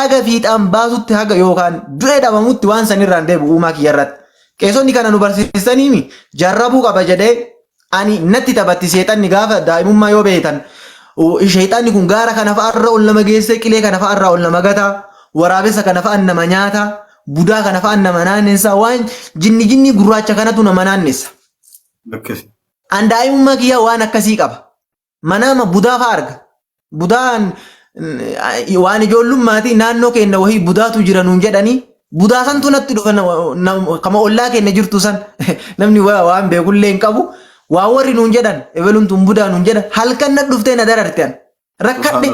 haga fiixaan baasutti haga yookaan du'ee dhabamutti waan sanirraan deebi'u uumaa kiyyarratti. Qeessonni kana nu barsiisaniimi jarrabuu qaba jedhee ani natti taphatti seexanni gaafa daa'imummaa yoo beektan sheexanni kun gaara kana fa'aarra ol nama geesse qilee kana fa'aarra ol nama gata waraabessa kana fa'aan nama nyaata budaa kana fa'aan nama naannessa waan jinni gurraacha kanatu nama naannessa. An daa'imummaa kiyyaa waan akkasii qaba. Manama budaa fa'a arga. Budaan waan ijoollummaati naannoo keenya wahii budaatu jira nuun jedhanii budaa santu natti dhufa kama ollaa keenya jirtu san namni waan beekullee hin qabu waa warri nuun jedhan ebeluun tun budaa nuun jedhan halkan na dhuftee na darartean rakkadhe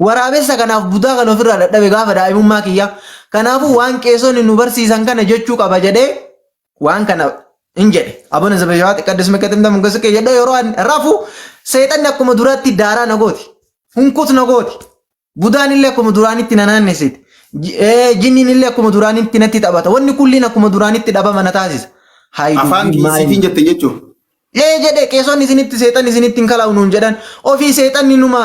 waraabessa kanaaf budaa kan ofirraa dadhabe gaafa daa'imummaa kiyyaa kanaafuu waan qeessonni nu barsiisan kana jechuu qaba jedhee waan kana hin jedhe abona zabashaa xiqqaddis mekkatimta mungasa kee jedhee yeroo rafu seexanni akkuma duraatti daaraa na gooti hunkut na gooti budaan illee akkuma duraanitti na naannessiti. Jinniin illee akkuma duraanitti natti taphata. Wanni kulliin akkuma duraanitti dhabama na taasisa. Afaan kiisiitiin jette jechuun. Jedhe qeessonni isinitti seexan isinitti hin kalaa'u nuun jedhan ofii seexanni numa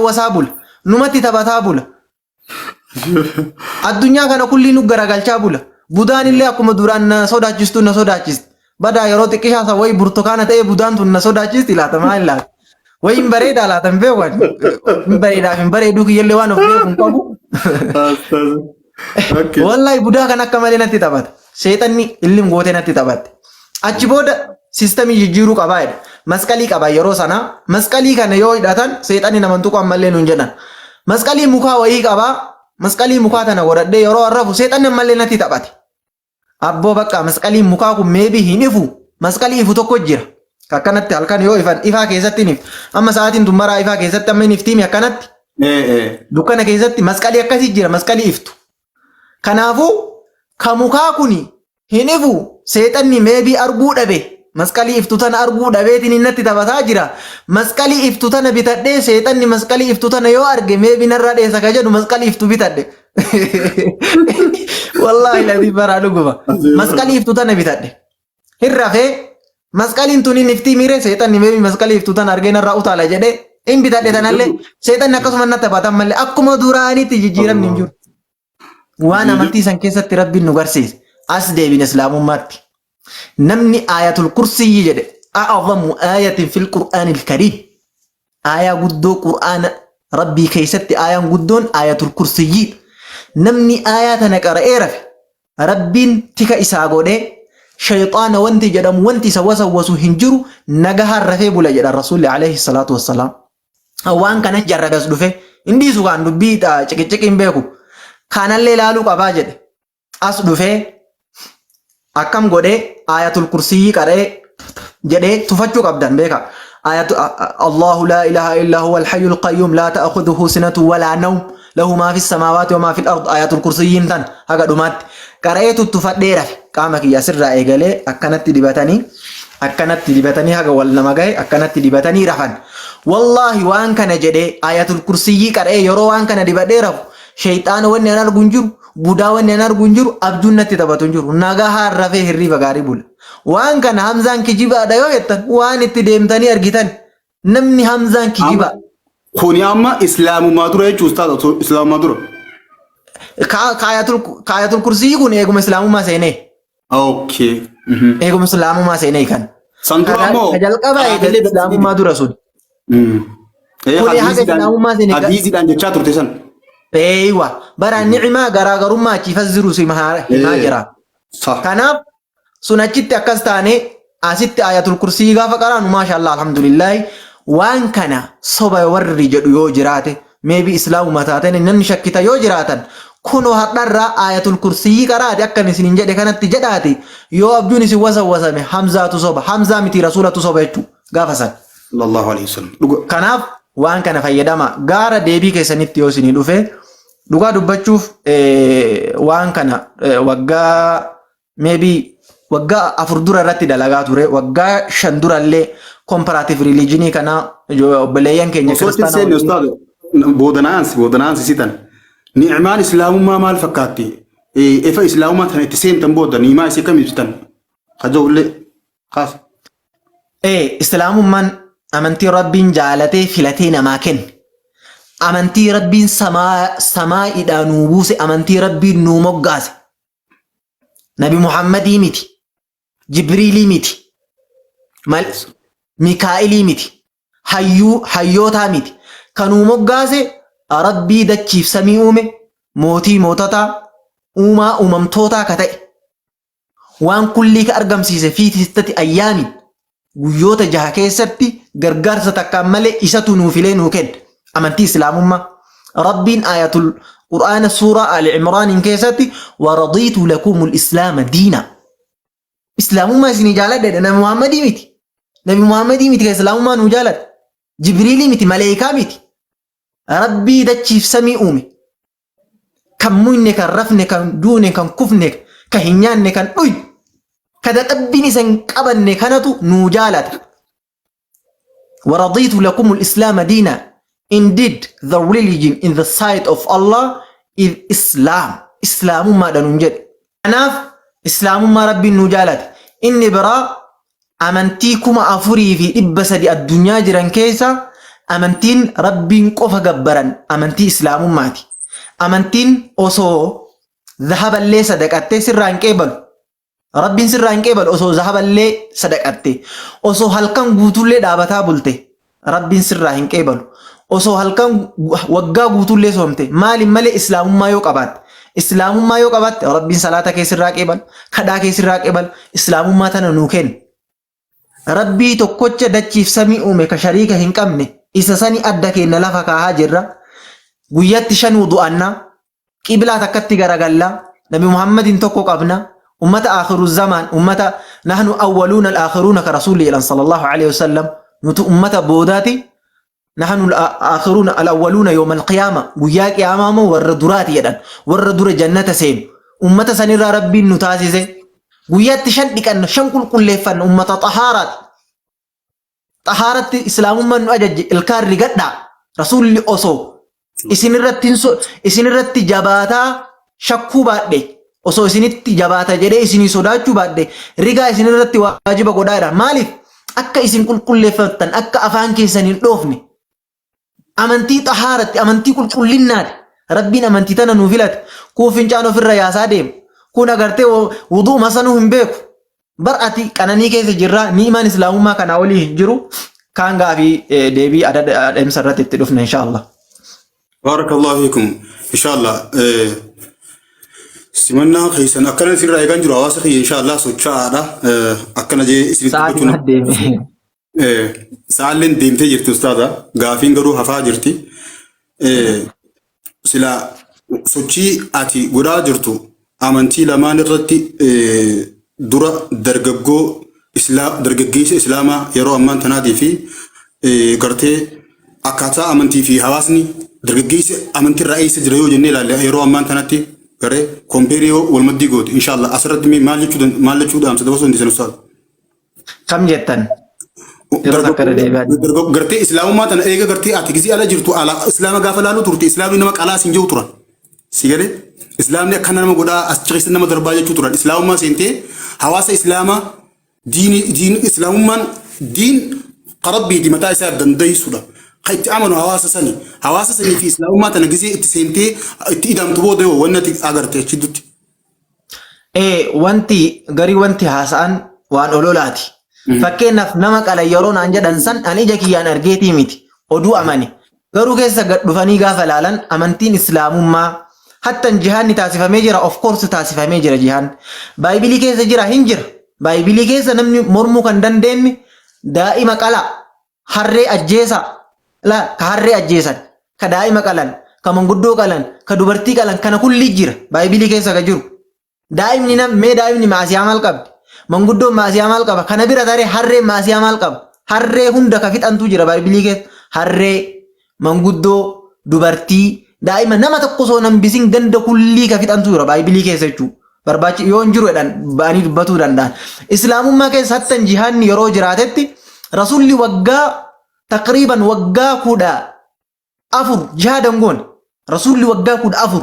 wasaa bula. Numatti taphataa bula. Addunyaa kana kulliin nu garagalchaa bula. Budaan illee akkuma duraan na sodaachistu na sodaachisti. Badaa yeroo xiqqishaasa wayii burtukaana ta'ee budaan tun na sodaachisti laata maal laata? Wayin bareedaa laata hin beekan. Bareedaaf hin bareeduu kiyyallee waan of beeku hin qabu. Wallahi budaa kan akka malee natti taphata. Seexanni illim gootee natti taphatte. Achi booda siistemii jijjiiruu qabaa jedha. Masqalii qaba yeroo sana. Masqalii kana yoo hidhatan seexanni nama tuqu ammallee nuun jedhan. Masqalii mukaa wayii qabaa. Masqalii mukaa tana godhadhee yeroo arrafu seexanni ammallee natti taphate. Abboo bakka masqalii mukaa kun meebii hin ifu. Masqalii ifu tokko jira. Akkanatti halkan yoo ifaa keessatti nif. Amma sa'aatiin tun maraa ifaa keessatti amma niftiimi akkanatti. Dukkana keessatti masqalii akkasii jira masqalii iftu. Kanaafuu kan mukaa kuni hin ifu seexanni meebii arguu dhabe masqalii iftu tana arguu dhabeetiin innatti taphataa jira. Masqalii iftu tana bitadhee seexanni masqalii iftu tana yoo arge meebii narraa dheessa ka jedhu masqalii iftu bitadhe. Wallaahi latii baraa dhuguma. Masqalii iftu tana bitadhe. Hin rafee masqaliin tuni niftii miire seexanni meebii masqalii iftu tana argee narraa utaala jedhee. In bitadhe tanallee seexanni akkasuma natti taphatan malee akkuma duraanitti jijjiiramni hin jiru. Waan amantii san keessatti rabbiin nu garsiise as deebin islaamummaatti. Namni ayatul kursiyyi jedhe a'adhamu ayatin fil qur'aanil kariim. Ayaa guddoo qur'aana rabbii keessatti ayaan guddoon ayatul kursiyyi. Namni ayaa tana qara'ee rafe rabbiin tika isaa godhee shayxaana wanti jedhamu wanti isa wasawwasu hin jiru nagahaan rafee bula jedha rasuulli alayhi salaatu wassalaam. Waan kana jarrabas dhufe inni sugaan dubbii ciqiciqi hin beeku kanallee ilaaluu qabaa jedhe as dhufe akkam godhee ayatul kursiyyi qara'ee jedhee tufachuu qabdan beeka Allahu la ilaha illa huwa al-hayyul qayyum la ta'khudhuhu sinatun wala nawm lahu ma fis samawati wa ma fil ard ayatul kursiyyin tan haga dhumaatti qara'ee tuttufadhee rafe qaama kiyya sirraa eegalee akkanatti dibatanii haga wal nama gahe akkanatti dibatanii rafan. Wallahi waan kana jedhee ayatul kursiyyi qara'ee yeroo waan kana dibadhee rafu shayxaana wanni an argu hin jiru budaa wanni an argu hin jiru abjuun natti taphatu hin jiru nagahaan rafee hirriba gaarii bula. Waan kana Hamzaan kijibaadha yoo jettan waan itti deemtanii argitan namni Hamzaan kijibaa. Kuni amma islaamummaa dura jechuun ustaadha islaamummaa dura. Ayatul kursiyyi kun eeguma islaamummaa seenee. Okay. Eeguma islaamummaa seenee kan. Santura ammoo. Jalqaba eegalee islaamummaa dura sun. Hadiisiidhaan jechaa turte san. Eeywa bara ni'imaa garaagarummaa achiifas jiru si himaa jira. Kanaaf sun achitti akkas taane asitti ayatul kursiyyi gaafa qaraanu maashaallah alhamdulillahi waan kana soba warri jedhu yoo jiraate meebii islaamummaa taateen namni shakkita yoo jiraatan kuno hadharraa ayatul kursiyyi qaraate akkan isin jedhe kanatti jedhaati yoo abjuun isin wasawwasame Hamzaatu soba Hamzaa miti rasuulatu soba jechuu gaafa san. Sallallahu alaihi wasallam. Kanaaf waan kana fayyadama gaara deebii keessanitti yoo isinii dhufe dhugaa dubbachuuf waan kana waggaa meebii waggaa 4 dura irratti dalagaa ture waggaa 5 dura illee comparative religionii kana obboleeyyan keenya kiristaanaa boodanaansi sitan ni'maan islaamummaa maal fakkaatti ifa islaamummaa tana itti seentan booda ni'imaa isii kam ibsitan hajawullee kaas. Islaamummaan amantii rabbiin jaalatee filatee namaa kenne amantii rabbiin samaa'iidhaa nuu buuse, amantii rabbiin nuu moggaase. Nabi Muhammadii miti, Jibriilii miti, Mikaa'ilii miti, hayyootaa miti. Kanuu moggaase rabbii dachiif samii uume, mootii moototaa, uumaa uumamtootaa ka ta'e. Waan kullii ka argamsiise fi sittati ayyaamin guyyoota 6 keessatti gargaarsa takkaan malee isatu nuu filee nuu kenne. Amantii islaamummaa rabbiin ayatul qur'aana suuraa Ali Imraan keessatti waradiitu lakumul islaama diina. Islaamummaa isinii jaaladhe Nabi Muhammadii miti. Nabi Muhammadii miti ka islaamummaa nuu jaaladhe. Jibriilii miti, maleeyikaa miti. Rabbii dachiif samii uume. Kan muyne, kan rafne, kan duune, kan kufne, kan hin nyaanne, kan dhuy. Ka dadhabbiin isan qabanne kanatu nuu jaalata. Waradiitu lakumul islaama diina. Indeed, the religion in the sight of Allah is Islam. Islaamummaa dhanuun jedhe. Kanaaf islaamummaa rabbiin nuu jaalata. Inni biraa amantii 4,300 addunyaa jiran keessa amantiin rabbiin qofa gabbaran amantii islaamummaati. Amantiin osoo zahaballee sadaqattee sirraa hin qeebalu. Rabbiin sirraa hin qeebalu osoo zahaballee sadaqatte. Osoo halkan guutullee dhaabataa bulte rabbiin sirraa hin qeebalu. Osoo halkan waggaa guutullee soomte maaliin malee islaamummaa yoo qabaatte. Islaamummaa yoo qabaatte rabbiin salaata kee sirraa qeebalu, kadhaa kee sirraa qeebalu, islaamummaa tana nuu kenna. Rabbii tokkocha dachiif samii uume ka shariika hin qabne isa sani adda kenna lafa kaahaa jirra. Guyyaatti 5 wudu'annaa, qiblaa takkatti garagallaa, Nabi Muhammadin tokko qabna, ummata aakhiru zamaan, ummata nahnu awwaluuna al-aakhiruuna ka rasuulli jedhan sallallahu alaihi wasallam, nutu ummata boodaati. نحن الآخرون الأولون يوم القيامة وياك يا ماما ور درات يدن ور در جنة سين أمة سنير ربي نتاسيس وياك تشدك أن شنكل كل فن أمة طهارة إسلام من أجج الكار رجدا رسول الله أصو إسنرت جباتا شكو بعد أصو إسنت جباتا جري إسني صداچو بعد رجع إسنرت واجب قدارة مالك أكا إسن كل فن أكا أفان كيسن الأوفني amantii xahaaratti amantii qulqullinnaati rabbiin amantii tana nuu filate kuu fincaanoo firra yaasaa deemu kun agartee wuduu masanuu hin beeku bar'ati qananii keessa jirra ni'imaan islaamummaa kanaa olii hin jiru kaan gaafii deebii adeemsa irratti itti dhufna inshaallah. Barakallahu fiikum inshaallah simannaa keessan akkana sirraa eegan jiru hawaasa kiyya inshaallah socho'aadha akkana jee isinitti gochuun sa'aaleen deemtee jirti ustaadha gaafiin garuu hafaa jirti sila sochii ati godhaa jirtu amantii lamaan irratti dura dargaggeessa islaamaa yeroo ammaan tanaatii fi gartee akkaataa amantii fi hawaasni dargaggeessa amantii irraa eessa jira yoo jennee ilaalle yeroo ammaan tanatti garee kompeeriyoo walmaddii gooti inshaallah asirratti maal jechuudhaan sadafasoo hin ustaadha. Kam jettan? Gartee islaamummaa tana eega gartee ati gizii ala jirtu ala islaama gaafa laaluu turte islaamni nama qalaa siin jiru turan si galee islaamni akkana nama godhaa as ciqeessa nama darbaa jechuu turan islaamummaa seentee hawaasa islaamaa diin islaamummaan diin qarabbiiti mataa isaa dandeessudha kan itti amanu hawaasa sanii fi islaamummaa tana gizii itti seentee itti idamtu booda wanni ati agarte achitti. Wanti garii wanti haasa'an waan ololaati. Fakkeenyaaf nama qala yeroo naan jedhan san ani ija kiyyaan argeetii miti oduu amane garuu keessa gad dhufanii gaafa laalan amantiin islaamummaa hattan jihaanni taasifamee jira of course taasifamee jira jihaan baayibilii keessa jira hin jira baayibilii keessa namni mormuu kan dandeenye daa'ima qala harree ajjeesa la ka harree ajjeesan ka daa'ima qalan ka manguddoo qalan ka dubartii qalan kana kulli jira baayibilii keessa ka jiru daa'imni maasiyaa maal qabdi manguddoo maasiyaa maal qaba kana bira taree harree maasiyaa maal qaba harree hunda ka fixantu jira baayibilii keessa harree manguddoo dubartii daa'ima nama tokko soo nambisin ganda kullii ka fixantu jira baayibilii keessa jechuudha barbaachi yoo hin jiru jedhan ba'anii dubbatuu danda'an islaamummaa keessa hattan jihaanni yeroo jiraatetti rasuulli waggaa taqriiban waggaa 14 jihaadan goone rasuulli waggaa 14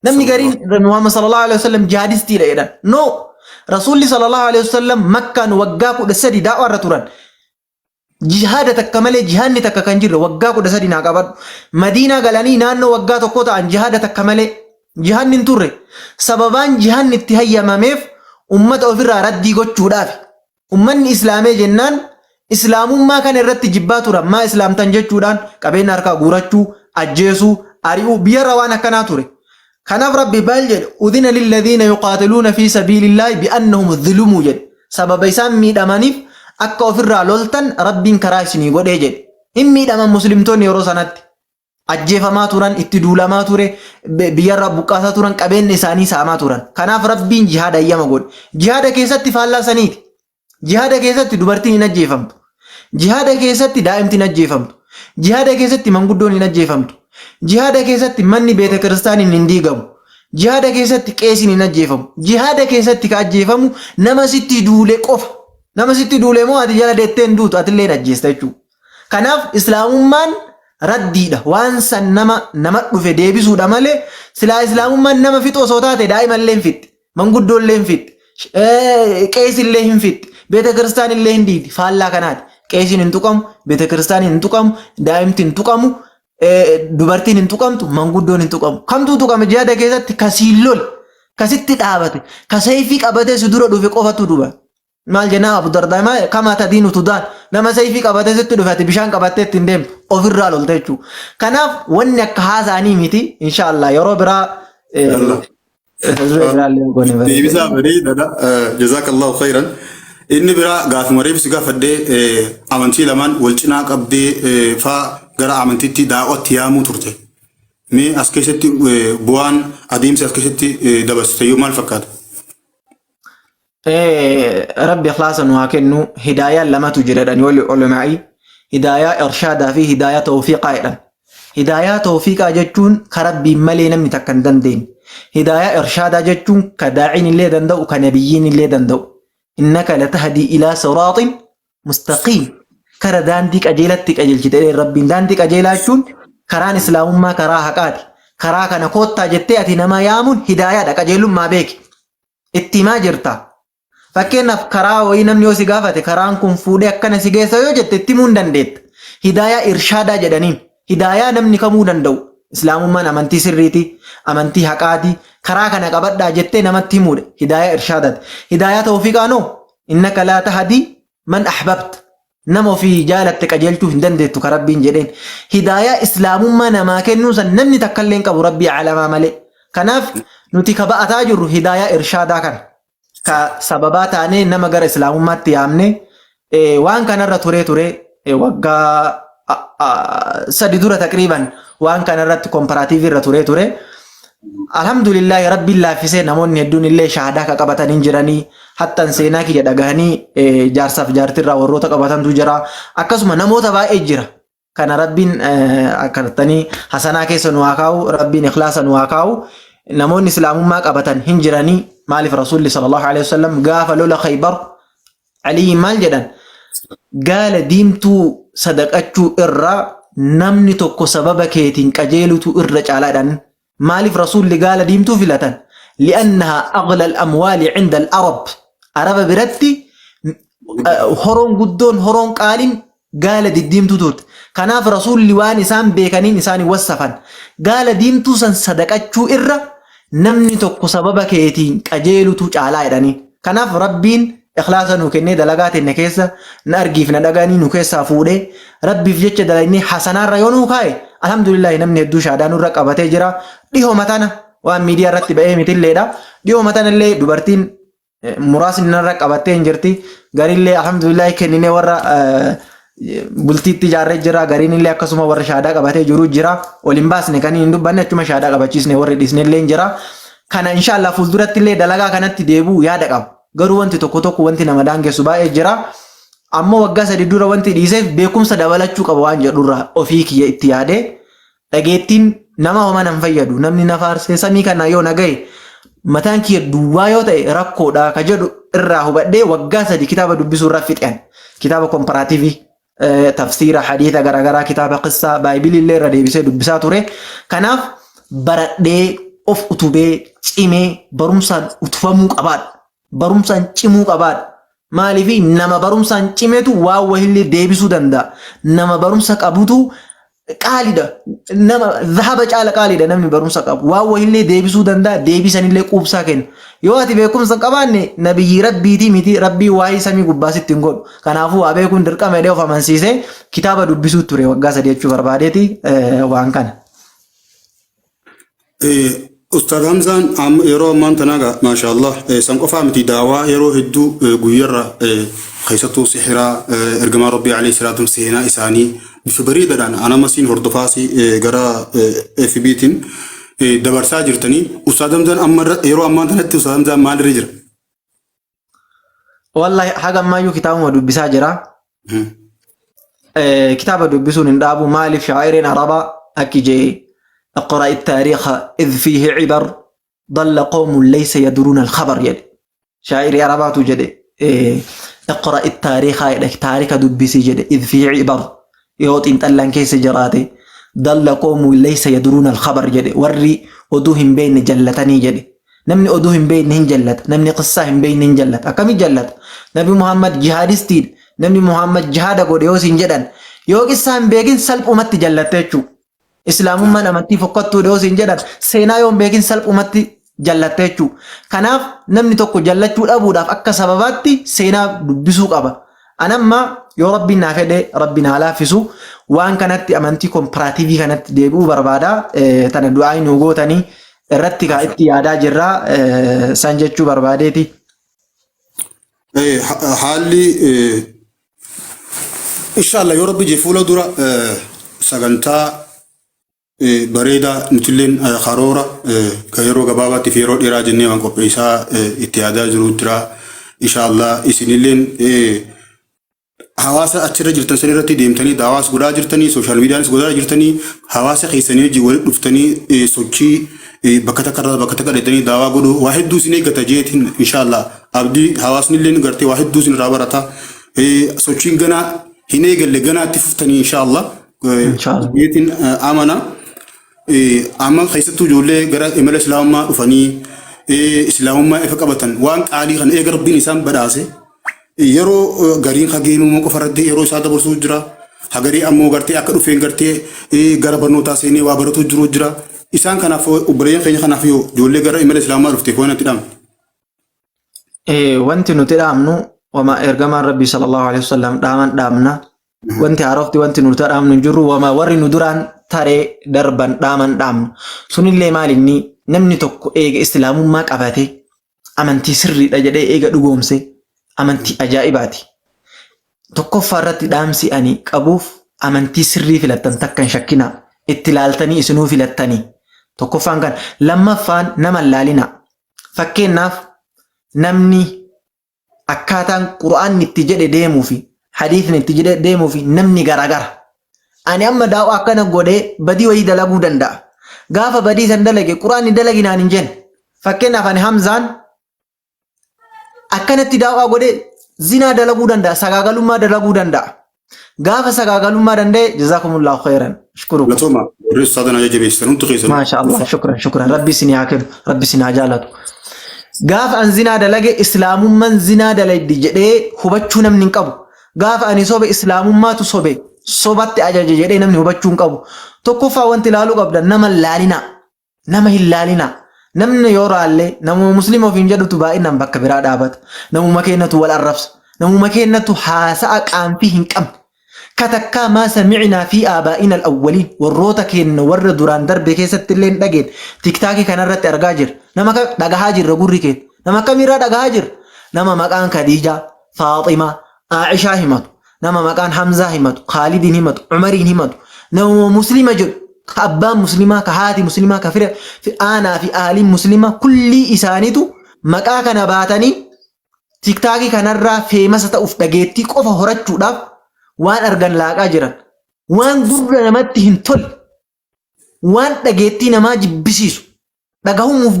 namni gariin Muhammad sallallahu alaihi wasallam jihadistiidha jedhan no رسول صلى الله عليه وسلم مكة وقاك ودسدي دعوة رتوران Jihaada takka malee jihaadni takka kan jirre waggaa 13 naa qabadhu. Madiinaa galanii naannoo waggaa tokko ta'an jihaada takka malee jihaadni hin turre. Sababaan jihaadni itti hayyamameef ummata ofirraa raddii gochuudhaaf. Ummanni islaamee jennaan islaamummaa kana irratti jibbaa turan maa islaamtan jechuudhaan qabeenya harkaa guurachuu, ajjeesuu, ari'uu biyyarra waan akkanaa ture. Kanaaf rabbi baal jedhe udhina lilladhiina yuqaatiluuna fi sabiilillaahi bi'annahum dhulumuu jedhe. Sababa isaan miidhamaniif akka ofirraa loltan rabbiin karaa isinii godhee jedhe. Hin miidhaman muslimtoonni yeroo sanatti. Ajjeefamaa turan, itti duulamaa ture, biyyarraa buqqaasaa turan, qabeenya isaanii saamaa turan. Kanaaf rabbiin jihaada hayyama godhe. Jihaada keessatti faallaa saniiti. Jihaada keessatti dubartiin hin ajjeefamtu. Jihaada keessatti daa'imti hin ajjeefamtu. Jihaada keessatti manguddoon hin ajjeefamtu. Jihaada keessatti manni beeta kiristaaniin hin diigamu. Jihaada keessatti qeesiin hin ajjeefamu. Jihaada keessatti ka ajjeefamu nama sitti duule qofa. Nama sitti duule moo ati jala deettee hin duutu atillee hin ajjeesta jechuudha. Kanaaf islaamummaan raddiidha. Waan san nama dhufe deebisuudha malee silaa islaamummaan nama fixu osoo taate daa'imallee hin fixi. Manguddoollee hin fixi. Qeesillee hin fixi. Beeta kiristaanillee hin diidi. Faallaa kanaati. Qeesiin hin tuqamu, beeta kiristaaniin hin tuqamu, daa'imti hin tuqamu, dubartiin hin tuqamtu, manguddoon hin tuqamu. Kamtuu tuqame jihaada keessatti kasiin lol, kasitti dhaabate, kasayfii qabatee si dura dhufe qofatu dhuba. Maal jennaan Abu Dardaa kama tadiinu tudaan nama sayfii qabatee sitti dhufate bishaan qabattee ittiin deemtu ofirraa lolta jechuudha. Kanaaf wanni akka haasaanii miti inshaallah yeroo biraa deebisaa bareedaadha. Jazaakallahu khayran. Inni biraa gaafuma reebsi gaafadhee amantii lamaan wal cinaa qabdee faa gara amantiitti daawwatti yaamuu turte. Mee as keessatti bu'aan adeemsa as keessatti dabarsite yoo maal fakkaata? Rabbi ikhlaasan waa kennu hidaayaan lamatu jiradhan wali ulamaa'ii hidaayaa irshaadaa fi hidaayaa tawfiiqaa jedhan. Hidaayaa tawfiiqaa jechuun ka rabbiin malee namni takka hin dandeenye. Hidaayaa irshaadaa jechuun ka daa'iin illee danda'u ka nabiyyiin illee danda'u. إنك لتهدي إلى صراط مستقيم كرا دانديك أجيلتك أجيلتك ربي دانديك أجيلاتشون كران إسلام ما كراها قادي كرا كان قوتا جتياتي نما يامون هداياتك أجيلون ما بيك اتما جرتا فكينا كرا وينم يوسي قافة كران كن فودي أكنا سيجيسا يوجد اتمون دانديت هدايا إرشادا جدانين هدايا نمني كمو داندو إسلام ما أمانتي سريتي أمانتي حقادي كرا كان قبضا جتي نمت تيمود هداية إرشادات هداية توفيقا نو إنك لا تهدي من أحببت نمو في جالتك أجلتو هندن ديتو كربين جدين هداية إسلام ما نما كنو سنمني تكلين كبو ربي على ما ملي كناف نتي كبا أتاجر هداية إرشادا كان كسببات آني نما غر إسلام ما تيامني وان كان رتوري توري وقا سددورة تقريبا وان كان رت كومباراتيفي رتوري توري Alhamdulillah rabbi laafisee namoonni hedduun illee shahaadaa ka qabatan hin jiranii hattan seenaa kiyya dhagahanii jaarsaaf jaartirraa warroota qabatantu jira akkasuma namoota baay'ee jira kana rabbiin akkanatanii hasanaa keessa nu haa kaa'u rabbiin ikhlaasa nu haa kaa'u namoonni islaamummaa qabatan hin jiranii maaliif rasuulli sallallahu alaihi wasallam gaafa lola khaybar alii maal jedhan gaala diimtuu sadaqachuu irraa namni tokko sababa keetiin qajeelutu irra caalaadhaan مالف رسول لقال ديمتو فلتن لأنها أغلى الأموال عند العرب عرب برتي هرون قدون هرون قالين قال ديمتو توت كناف رسول لوان إسان بيكانين إساني وصفا قال ديمتو سن صدقاتشو إرّا نمني توقو سببك يتين كجيلو توج على إراني كناف ربين إخلاصا نوكيني دلقات النكيسة نرقي في ندقاني نوكيسة فودي ربي في جتش دلقيني حسنا ريونو كاي الحمد لله نمني الدوش عدانو رقبة تجرى ديهو متانا وان ميديا رتب ايه مثل ليدا ديهو متانا اللي دوبرتين مراسل رقبة تنجرتي غاري اللي الحمد لله كنيني ورا بلتي تجارة جرى غارين اللي أكسوما ورا شهادة قبته جرو جرى ولمباس نكاني ندو بنا چما شهادة قبتشيس نوري ديسني لين جرى كان إن شاء الله فلدرت اللي دلقا كانت تديبو يادك أب غرو وانت توكو وانت نمدان كسبا جرى أما وقاسا دي دورا وانت ديسيف بيكم سدوالا چوك أبوان جرورا وفيك يتيادي dhageettiin nama homaa nan fayyadu namni na faarsee samii kana yoo nagaye mataan kiyya duwwaa yoo ta'e rakkoodha ka jedhu irraa hubadhee waggaa 3 kitaaba dubbisuu irraa fixeen kitaaba komparaatiivii tafsiira hadiisa garaagaraa kitaaba qissaa baayibilii illee irra deebisee dubbisaa ture kanaaf baradhee of utubee cimee barumsaan utufamuu qabaadha barumsaan cimuu qabaadha maaliifi nama barumsaan cimetu waa wahillee deebisuu danda'a. Nama barumsa qabutu qaaliidha. Nama dhahaba caala qaaliidha namni barumsa qabu. Waa wahillee deebisuu danda'a. Deebisanillee quubsaa kenna. Yoo ati beekumsa qabaanne nabiyyi rabbiitii miti rabbii waa'ee samii gubbaasitti hin godhu. Kanaafuu waa beekuun dirqama jedhee of amansiisee kitaaba dubbisuu ture waggaa 3 jechuu barbaadeeti waan kana. Ustaad Hamzaan yeroo ammaan tanaaga maashaallah san qofaa miti daawaa yeroo hedduu guyyarra keessattuu sihiraa ergamaa rabbii alayhi salaatu seenaa isaanii bifa bareedaadhaan anamasiin hordofaasi gara FB'tiin dabarsaa jirtanii Ustaad Hamzaan yeroo ammaan tanatti Ustaad Hamzaan maalirra jira? Wallahi haga ammayyuu kitaabuma dubbisaa jira. Kitaaba dubbisuun hin dhaabu maaliif shaa'iriin arabaa akki jee اقرأ التاريخ إذ فيه عبر ضل قوم ليس يدرون الخبر يدي شاعر عربات جدي اقرأ التاريخ تاريخ دبسي جدي إذ فيه عبر يوت انت لان كيس جراتي ضل قوم ليس يدرون الخبر جدي وري أدوهم بين جلتني جدي نمني أدوهم بين جلت نمني قصهم بين جلت أكمل جلت نبي محمد جهادستين نبي محمد جهاد قد يوسين جدا يو قصهم بيجين سلب أمت جلتشو Islaamummaan amantii fokkattuu dhiyoo siin jedhan seenaa yoon beekin salphumatti jallatte jechuudha. Kanaaf namni tokko jallachuu dhabuudhaaf akka sababaatti seenaa dubbisuu qaba. Anamma yoo rabbiin naa fedhe rabbiin haa laaffisu waan kanatti amantii komparaatiivii kanatti deebi'uu barbaada. Tana du'aa nu gootanii irratti itti yaadaa jirra san jechuu barbaadeeti. Haalli inshallah yoo rabbi jeefuula dura sagantaa bareeda nutilleen karoora ka yeroo gabaabaatti fi yeroo dheeraa jennee waan qopheessaa itti yaadaa jiru jira inshallah isinilleen hawaasa achirra jirtan san irratti deemtanii daawaas godhaa jirtanii sooshaal miidiyaanis godhaa jirtanii hawaasa keessanii wajjin walitti dhuftanii sochii bakka takkarraa bakka takka dheetanii daawaa godhu waa hedduu isin eeggata jeetiin inshallah abdii hawaasnilleen gartee waa hedduu isin irraa barata sochiin ganaa hin eegalle ganaatti fuftanii inshallah jeetiin amana. Amma keessattuu ijoollee gara imala islaamummaa dhufanii islaamummaa ifa qabatan waan qaalii kan eega rabbiin isaan badhaase yeroo gariin hageemuu qofa irratti yeroo isaa dabarsuu jira hagarii ammoo gartee akka dhufeen gartee gara barnootaa seenee waa baratu jiru jira isaan kanaaf obboleeyyan keenya kanaaf yoo ijoollee gara imala islaamummaa dhufteef waan itti dhaamne. Wanti nuti dhaamnu wama ergamaan rabbii sallallahu alaihi wasallam dhaaman dhaamna wanti haarofti wanti nuti dhaamnu jiru wama warri nu duraan taree darban dhaaman dhaamnu sunillee maalinni namni tokko eega islaamummaa qabate amantii sirriidha jedhee eega dhugoomse amantii ajaa'ibaati. Tokkoffaa irratti dhaamsi ani qabuuf amantii sirrii filattan takkan shakkina itti laaltanii isinuu filattanii tokkoffaan kan lammaffaan nama laalina fakkeenyaaf namni akkaataan qura'aan itti jedhe deemuu fi hadiisni itti jedhe deemuu fi namni garagara. Ani amma daawaa akkana godhee badii wayii dalaguu danda'a. Gaafa badii san dalage quraanni dalaginaan hin jenne. Fakkeenyaaf ani Hamzaan akkanatti daawaa godhee zinaa dalaguu danda'a, sagaagalummaa dalaguu danda'a. Gaafa sagaagalummaa danda'e jazakumullahu khairan. Shukuru. Latoma rees saadana jabeessan hundi keessa. Maashaallah shukran rabbi isin haa kennu rabbi isin haa jaalatu. Gaafa an zinaa dalage islaamummaan zinaa dalagdi jedhee hubachuu namni hin qabu. Gaafa ani sobe islaamummaatu sobe. Sobatti ajaja jedhee namni hubachuu hin qabu. Tokkoffaa wanti ilaaluu qabdan nama laalina. Nama hin laalina. Namni yoo raallee namuma muslima ofiin jedhutu baay'inaan bakka biraa dhaabata. Namuma kennatu wal arrabsa. Namuma kennatu haasa'a qaanfii hin qabne. Katakkaa maa samicnaa fi aabaa'ina al-awwaliin warroota kenna warra duraan darbe keessatti illee dhageen tiktaakii kanarratti argaa jira. Nama dhagahaa jirra gurri keenya. Nama kamirraa dhagahaa jirra. Nama maqaan Khadiijaa, Faaximaa, Aishaa himatu. Nama maqaan Hamzaa himatu, Khaalidiin himatu, Umariin himatu. Nama muslima jedhu ka abbaan muslimaa, ka haati muslimaa, ka fira aanaa fi aaliin muslimaa kulli isaaniitu maqaa kana baatanii tiktaakii kanarraa feemasa ta'uuf dhageettii qofa horachuudhaaf waan argan laaqaa jiran. Waan gurra namatti hin tolle. Waan dhageettii namaa jibbisiisu. Dhagahamuuf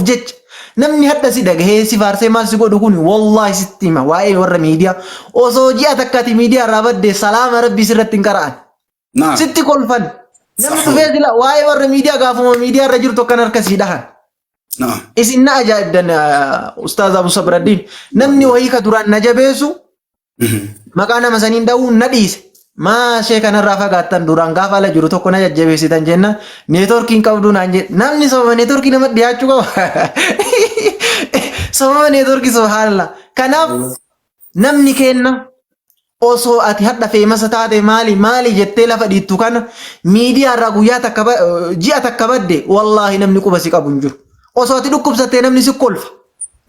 jecha. Namni hadda si dhagahee si faarsee maal si godhu kun wallahi sitti hima waa'ee warra miidiyaa osoo ji'a takkati miidiyaa irraa baddee salaama rabbii sirratti hin qara'an. Sitti kolfan. Namni dhufee sila waa'ee warra miidiyaa gaafuma miidiyaa irra jirtu akkan harka sii dhahan. نعم إسنا أجدن أستاذ أبو صبر الدين نمني وهي كدران نجبيسو مكانا مسانين داو نديس ما شيكنا رافا قاتن دران غافا لجرو توكو نجبيسي تنجينا نيتوركين كودو نانجي نمني سوما نيتوركي نمت دياچو كو سوما نيتوركي سبحان الله كناف نمني كينا osoo ati hadda feemasa taate maali jettee lafa dhiittu kana miidiyaa irraa guyyaa takka ji'a takka badde wallaahi namni quba si qabu hin jiru. Osoo ati dhukkubsattee namni si kolfa.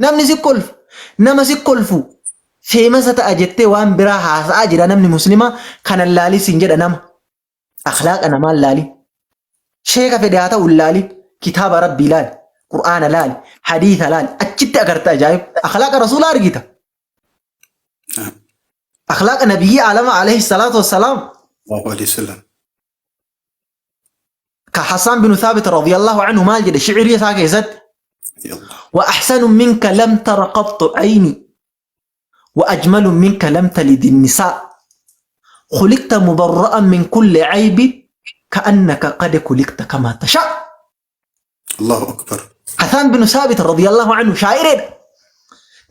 Namni si kolfa. Nama si kolfu feemasa ta'a jettee waan biraa haasa'aa jira namni muslimaa kana laalii siin jedha nama. Akhlaaqa namaa laali. Sheeka fedhe haa ta'u laali. Kitaaba rabbii laali. Qur'aana laali. Hadiisa laali. Achitti agarta ajaa'iba. Akhlaaqa rasuulaa argita. أخلاق نبي عالم عليه الصلاة والسلام الله عليه وسلم كحسان بن ثابت رضي الله عنه ما جد شعري ساكي زد وأحسن منك لم تر قط عيني وأجمل منك لم تلد النساء خلقت مبرأ من كل عيب كأنك قد خلقت كما تشاء الله أكبر حسان بن ثابت رضي الله عنه شاعر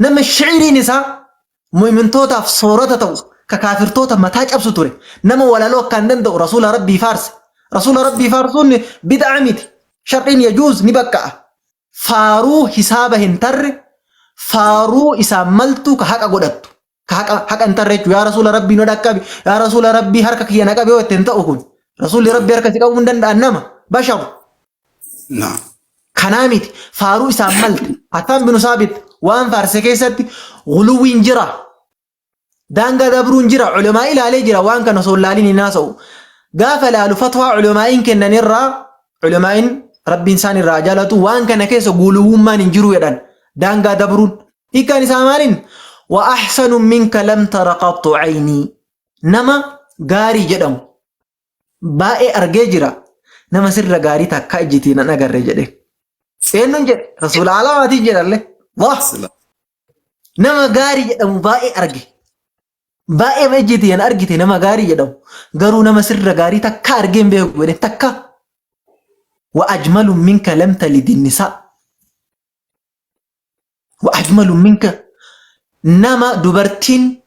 نما الشعري نساء مؤمنتوتا في صورته ككافرتوتا متاج أبسطوري نما ولا لو كان دندو رسول ربي فارس رسول ربي فارسون بدع ميت شرطين يجوز نبكع فارو حسابه انتر فارو إساملتو كحق قدت كحق انتر يا رسول ربي ندكب يا رسول ربي هركك ينكب وتنتأكون رسول ربي هركك يقوم دند أنما بشر نعم كناميت فارو إساملت حتى بن ثابت وان فارس كيست غلو جرا دانغا دبرون جرا علماء لا جرا وان كان رسول الله ناسو غافل الفتوى علماء كن نرى علماء رب انسان الرجالة وان كان كيس غلو ما نجرو يدان دانغا دبرون إكان سامارين وأحسن منك لم تر قط عيني نما غاري جدم باء أرججرا نما سر غاري تكا جتينا نغر جده سينن جد رسول الله ما تيجي الله واه نما غاري جدم باء أرجي باء مجتي أنا أرجتي نما غاري جدم غرو نما سر غاري تكا أرجين به وده تكا وأجمل منك لم تلد النساء وأجمل منك نما دبرتين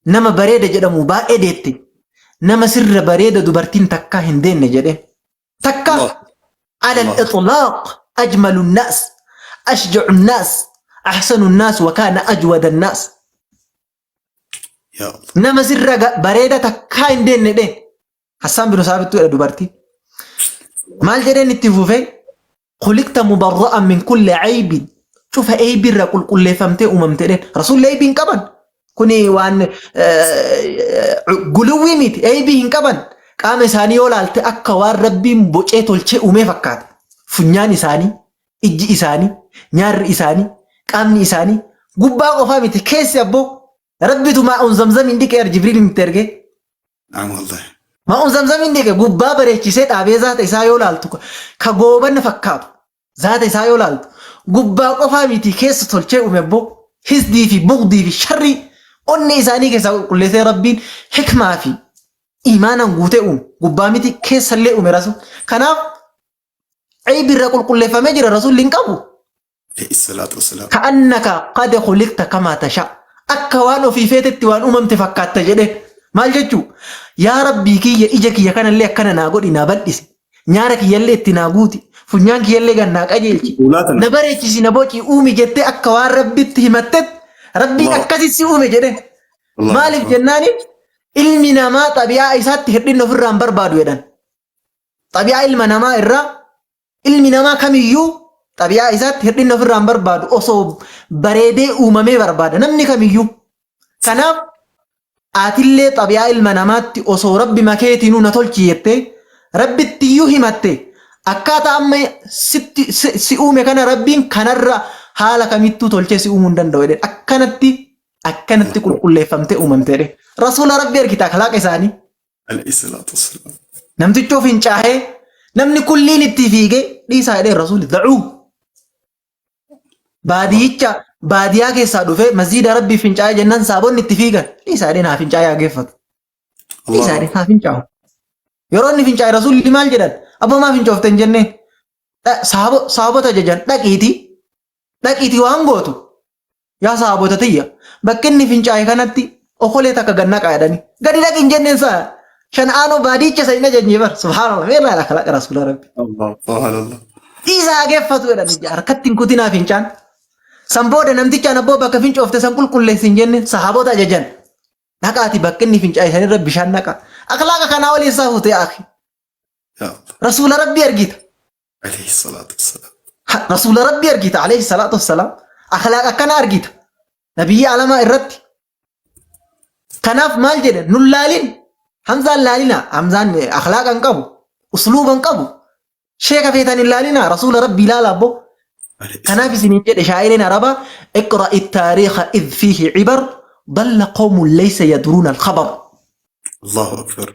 نما بريدة جدم باء ديتي نما سر بريدة دبرتين تكا هندين جده تكا على الإطلاق أجمل الناس أشجع الناس أحسن الناس وكان أجود الناس يا الله نما سر بريدة تكا هندين ده حسان بن ثابت دبرتي مال جدين اتفوفي خلقت مبرأ من كل عيب شوف اي بيرا كل فهمتي وممتلين رسول الله بين كمان كوني وان قلوي ميت اي بين كمان قام ثاني ولا اكوار ربي بوچه تولچه اومه فكات فنيان ثاني اجي ثاني نيار ثاني قام ثاني غبا قفا ميت كيس يبو ربي تو ما زمزم عندك يا جبريل مترجه نعم والله ما زمزم عندك غبا بريچسه دابه ذات اسا يولالتو كغوبن فكات ذات اسا يولالتو غبا قفا ميتي كيس تولچه اومبو حسدي في بغضي في شري أني ثاني كيس كل ذي ربي حكمة في إيمانا غوتهم غبا ميتي كيس اللي أمرسو كنا أي برا كل فمجرى رسول لينكابو عليه الصلاة والسلام كأنك قد خلقت كما تشاء أكوانو في فيت وان تفكات تجده ما الجو يا ربي كي إجاك يا كان اللي كان ناقود إنابدس نيارك يلي تناقوتي فنيانك يلي غناك أجيلك نبريك سنبوكي أومي جدت أكوان ربي تهمتت ربي أكاسي سيومي جده مالف جناني علمنا ما طبيعة إسات تهدين في الرام بربادو يدن طبيعة علمنا ما إرّا علمنا ما كميو طبيعة إسات تهدين في الرام بربادو أصو بريدي أمامي بربادو نمني كميو كناف آتلي طبيعة علمنا ما أصو ربي مكيتنو نتولكي يتي ربي تيو همتي أكاتا أمي سيومي كان ربين كنرّا حالا كميتو تولچه سي اومندن دويدن akkanatti qulqulleeffamte uumamteedhe rasuula rabbi argita akhlaaqa isaanii عليه الصلاة والسلام namtichoo fincaa'ee namni kulliin itti fiige dhiisaa jedhee rasuuli da'uu baadiyaa keessaa dhufee masjiida rabbii fincaa'ee jennaan saabonni itti fiigan dhiisaa jedhee naa fincaa'ee hageeffatu dhiisaa jedhee naa fincaa'u yeroo inni fincaa'e rasuulli maal jedhan abbaa maa fincoofte hin jennee sahabota jajan dhaqiiti waan gootu yaa sahabota tiyya bakka inni fincaa'e kanatti okolee takka ganna qaadani gadi dhaqin jenneen saa shan'aanoo baadicha sa hin ajajne bar subhaanallah meerraa dha kalaqa rasuula rabbi subhanallah. isaa geeffatu jedhani harkatti hin kutinaa fincaan san booda namtichaan abboo bakka fincoofte san qulqulleessin jenne sahabota ajajan dhaqaati bakka inni fincaa'e sanirra bishaan naqa akhlaaqa kanaa waliin isaa hute akhi rasuula rabbi argita عليه الصلاة والسلام. رسول ربي أرجيت عليه الصلاة والسلام أخلاق كان أرجيت نبي على ما الرد كناف مال جد نلالين همزان لالينا همزان أخلاق أنقبو أسلوب أنقبو شيخ فيتان لالينا رسول ربي لا لابو كناف سنين جد شاعرين عربا اقرأ التاريخ إذ فيه عبر ضل قوم ليس يدرون الخبر الله أكبر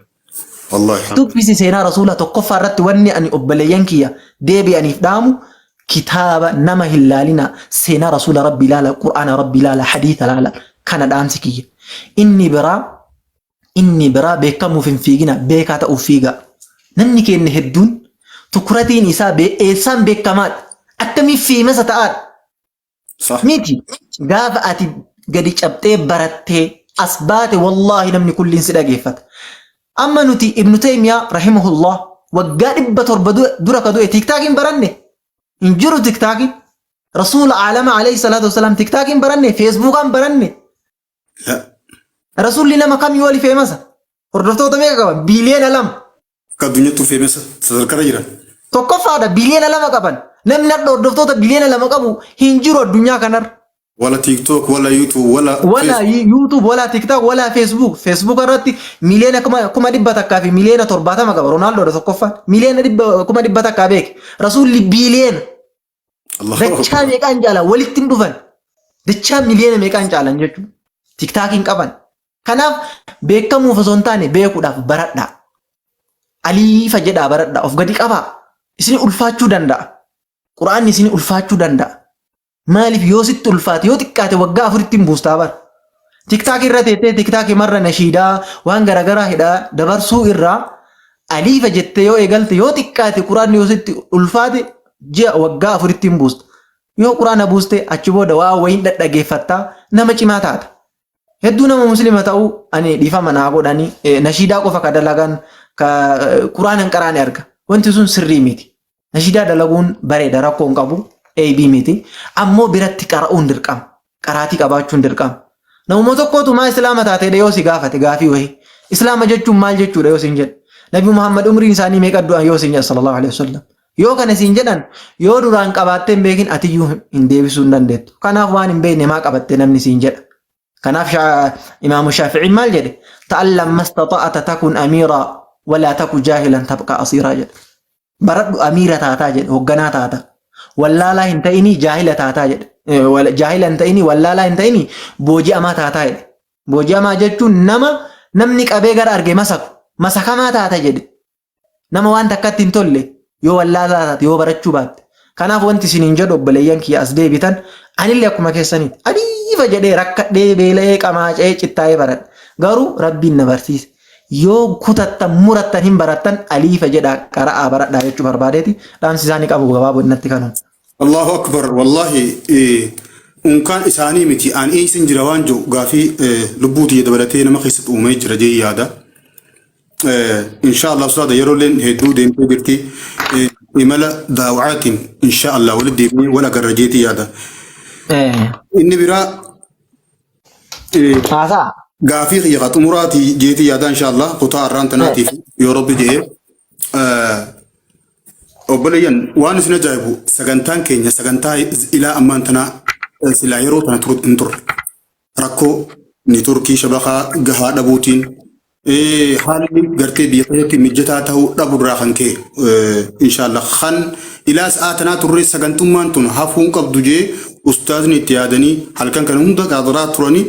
والله تبسي سينا رسولة تقفى رت وني أني أبليانكيا ديبي أني فدامو كتاب نما هلالنا سينا رسول ربي لا قرآن ربي لا حديث لا كان دانسكية إني برا بيكمو فينا بيكا تأوفيقا نمني كي هدون تكرتين إسا إيسان بيكمات أكمي في مسا تعال صح ميتي قاف أتي قديش أبتي برتي أسبات والله نمني كل سيدا جيفت أما نتي ابن تيمية رحمه الله وقال إبتر درك دوء تيك تاكين برني إنجروا تيك تاكين رسول عالم عليه الصلاة والسلام تيك تاكين برني فيسبوك برني لا رسول لنا مقام يولي في مسا وردفتو تميك قبل بليون ألم كدنيا تو في مسا تذكر جيران توقف هذا بليون ألم قبل نمنا وردفتو بليون ألم قبل هنجروا الدنيا كنر ولا تيك توك ولا يوتيوب ولا يوتيوب ولا تيك توك ولا فيسبوك راتي مليون كما دبتا كافي مليون ترباتا ما قبل رونالدو ده توقف مليون كما دبتا كابيك رسول بليون الله دچا ميقان جالا ولتين دفن دچا مليون ميقان جالا نجو تيك تاكين قبل كناف بيكمو فزونتاني بيكو داف بردا علي فجدا بردا اوف غدي قبا اسني الفاچو دندا قران اسني الفاچو دندا مالف يوسط الفات يوتكات وقا فرتين بوستابر تيك تاك الرتي تيك تاك مره نشيدا وان غرغرا هدا دبرسو الرا علي فجت يو ايغلت يوتكات قران يوسط الفات جا وقا فرتين بوست يو قران بوست اچبو دوا وين ددغيفتا نمچما تات هدونا مسلمه تاو اني ديفا منا غوداني نشيدا قف كدلغان قران قران ارغا وانت سن سري ميتي نشيدا دلغون بري دركون قبو AB miti ammo biratti qara'uun dirqama qaraatii qabaachuun dirqama namuma tokkotu maa islaama taatee yoo si gaafate gaafii wahi islaama jechuun maal jechuudha yoo sin jedhe nabi muhammad umriin isaanii meeqa du'an yoo sin jedhe sallallahu alaihi wasallam yoo kana sin jedhan yoo duraan qabaattee hin beekin atiyyuu hin deebisuu hin dandeettu kanaaf waan hin beekne maa qabatte namni sin jedha kanaaf imaamu shaafi'iin maal jedhe ta'allam mastata'ata takun amiira walaa taku jaahilan tabqa asiiraa jedhe baradhu amiira taataa jedhe hoogganaa taataa والله انت اني جاهله تاتا جد ولا جاهله انت اني والله انت اني بوجي اما تاتا جد بوجي اما جتو نمني قبي غر ارغي مسك ما تاتا جد نما وان تكتين تولي يو والله تاتا يو برچو بات كانا فونت سنين جد وبليان كي اسدي بيتن اني اللي كما كيسني ادي فجدي ركدي بيلي قما چيتاي برد غرو ربي نبرسيس يو كوتات مرتن هم برتن علي فجدا قرا برد دايچو بربادتي دان سيزاني قبو غباب نتي كانو الله أكبر والله إن كان إساني متي أن إيه سنجروان جو قافي لبوتي دبلتين ما خيست أميج رجي هذا إن شاء الله صلاة يرولين هدو دين بيرتي إملا دعوات إن شاء الله ولدي ولا كرجيتي هذا إني برا قافي خيات أموراتي جيتي هذا إن شاء الله قطع رانتناتي يا رب جي وبليان وان سنا جايبو سغانتان كينيا سغانتا الى امانتنا سلا يرو تنا ترود انتر ركو ني تركي شبخا غها دبوتين حالي غرتي بيتي مجتا تاو دبو راخنكي ان شاء الله خن الى ساعتنا تري سغانتم مانتون هافون قبدوجي استاذ نتيادني هل كان كان هند قادرات تروني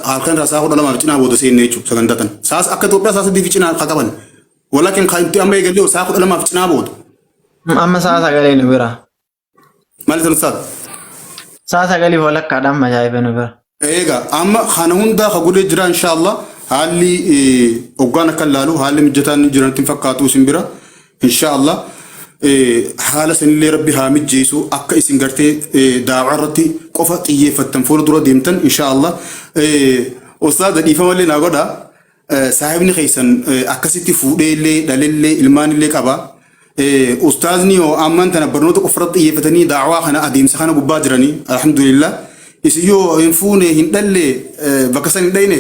هل كان راسا خدلا ما بتنا بودو سينيچو سغانتاتن ساس اكتوبيا ساس دي فيچنا خطبن ولكن خاينتي امي يغلو سا خدلا ما بتنا بودو أما ساسا قليل نبرا مالك الأستاذ ساسا قليل ولا كلام ما جايب نبرا إيجا أما خانون دا خقول جرا إن شاء الله هاللي أوغانا كلالو هاللي مجتان جرا تنفكاتو سنبرا إن شاء الله haala sanillee rabbi haa mijjeessu akka isin gartee daawaa irratti qofa xiyyeeffattan fuula dura deemtan inshaallah. Ustaaza dhiifamallee naa godha. Saahibni keessan akkasitti fuudhee illee dhalellee ilmaan illee qaba. Ustaazni yoo amman tana barnoota qofa irratti xiyyeeffatanii daawaa kana adeemsa kana gubbaa jiranii alhamdulillah. Isin yoo hin fuune hin dhalle bakka san hin dhayne.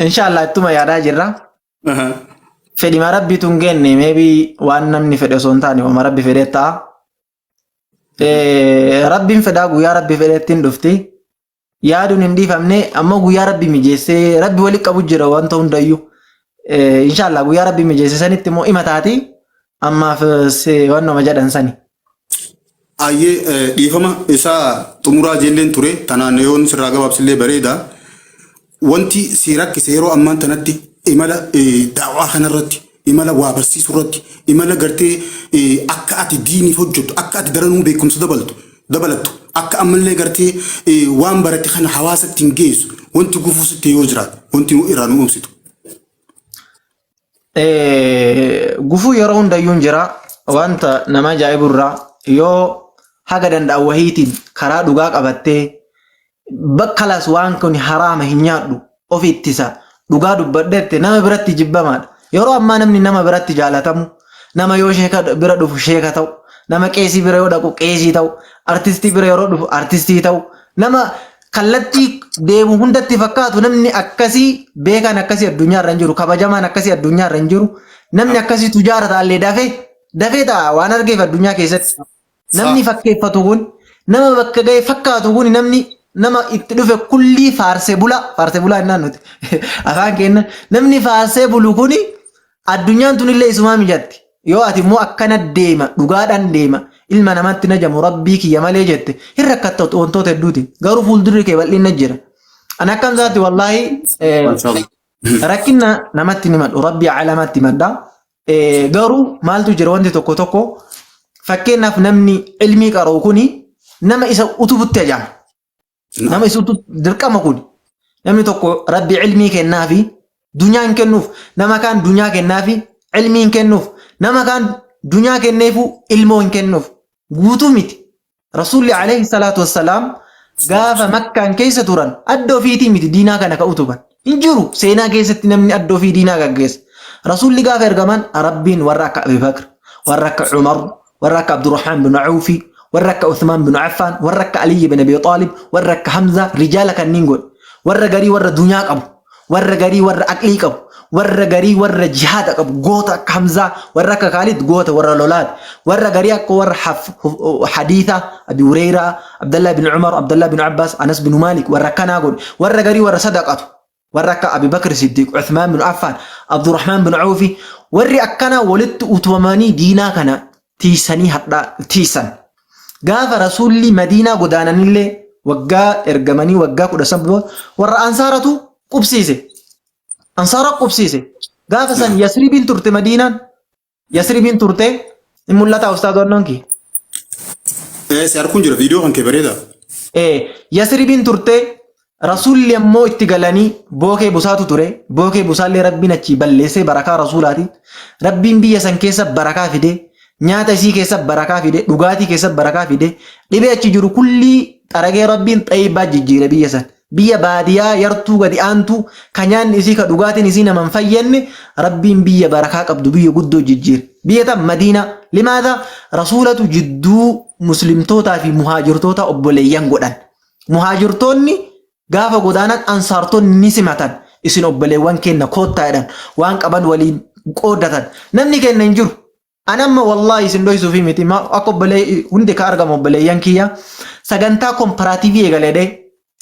Inshallah ittuma yaadaa jirra. Fedhima rabbii tun genne maybe waan namni fedhe osoo hin taane waan rabbi fedhe ta'a. Rabbiin fedhaa guyyaa rabbi fedhettiin dhufti. Yaaduun hin dhiifamne ammoo guyyaa rabbi mijeessee rabbi walitti qabu jira wanta hundayyuu. Inshallah guyyaa rabbi mijeessee sanitti immoo hima taati ammaaf waan nama jedhan sani. Ayyee dhiifama isaa xumuraa jeelleen ture tanaan yoon sirraa gabaabsillee bareeda. Wanti si rakkise yeroo ammaan tanatti imala daawaa kanarratti imala waa barsiisuu irratti imala gartee akka ati diiniif hojjettu akka ati daranuu beekumsa dabalattu akka ammallee gartee waan baratte kana hawaasatti hin geessu wanti gufuusitti yoo jiraate wanti irraa nu ibsitu. Gufuu yeroo hundayyuu jira wanta nama ajaa'iburraa yoo haga danda'u wahiitiin karaa dhugaa qabattee bakka las waan kun haraama hin nyaadhu of ittisa dhugaa dubbadhette nama biratti jibbamaadha. Yeroo ammaa namni nama biratti jaalatamu nama yoo sheeka bira dhufu sheeka ta'u nama qeesii bira yoo dhaqu qeesii ta'u artistii bira yeroo dhufu artistii ta'u nama kallattii deemu hundatti fakkaatu namni akkasii beekan akkasii addunyaarra hin jiru kabajamaan akkasii addunyaarra hin jiru namni akkasii tujaara ta'allee dafee ta'a waan argeef addunyaa keessatti namni fakkeeffatu kun nama bakka ga'e fakkaatu kun namni nama itti dhufe kulli faarsee bulaa innaan nuti afaan kenna namni faarsee bulu kuni addunyaan tunillee isumaa mijatti yoo ati immoo akkana deema dhugaadhaan deema ilma namatti najamu rabbii kiyya malee jette hin rakkatta wantoota hedduuti garuu fuuldurri kee bal'inna jira an akkam isaatti wallaahi rakkina namatti ni madhu rabbii caalamatti madda garuu maaltu jira wanti tokko fakkeenyaaf namni ilmii qara'u kuni nama isa utubutti ajaa'ama. Nama isutu dirqama kun namni tokko rabbi ilmii kennaafi dunyaa hin kennuuf nama kaan dunyaa kennaafi ilmii hin kennuuf nama kaan dunyaa kenneefu ilmoo hin kennuuf guutuu miti. Rasuulli alayhi salaatu wassalaam gaafa makkaan keessa turan adda ofiitii miti diinaa kana ka utuban hin jiru seenaa keessatti namni adda ofii diinaa gaggeessa. Rasuulli gaafa ergaman rabbiin warra akka Abi Bakr warra akka Umar warra akka Abdurrahman bin Awfi ورك عثمان بن عفان ورك علي بن ابي طالب ورك حمزه رجالك النينغول ور غري ور دنيا قب ور غري ور عقلي قب ور غري ور جهاد قب غوتا حمزه ورك خالد غوتا ور لولاد ور غري ور حديثه ابي هريره عبد الله بن عمر عبد الله بن عباس انس بن مالك ورك ناغول ور غري ور صدقته ورك ابي بكر الصديق عثمان بن عفان عبد الرحمن بن عوف ور اكنا ولدت اوتوماني دينا كنا تيسني حدا تيسن gaafa rasuulli madiinaa godaananillee waggaa ergamanii waggaa 10 warra ansaaratu qubsiise gaafa san yasribiin turte madiinaan yasribiin turte in mul'ata ustaad wannonki si arkuun jira viidiyoo kan kee bareeda yasribiin turte rasuulli ammoo itti galanii bookee busaatu ture bookee busaallee rabbiin achi balleessee barakaa rasuulaati rabbiin biyya san keessa barakaa fide nyaata isii keessa barakaa fide dhugaatii keessa barakaa fide dhibee achi jiru kulli xaragee rabbiin xayyibaa jijjiire biyya san biyya baadiyaa yartuu gadi aantu ka nyaanni isii ka dhugaatiin isii naman fayyenne rabbiin biyya barakaa qabdu biyya guddoo jijjiire biyya tan madiina limaata rasuulatu jidduu muslimtootaa fi muhaajirtoota obboleeyyan godhan muhaajirtoonni gaafa godaanan ansaartonni ni simatan isin obboleewwan kenna koottaadhaan waan qaban waliin qoodatan namni kenna hin jiru. Anamma wallahi isin dhoysuu fi miti akka obbolee hundi ka argamu obboleeyyan kiyya sagantaa komparaatiivii eegalee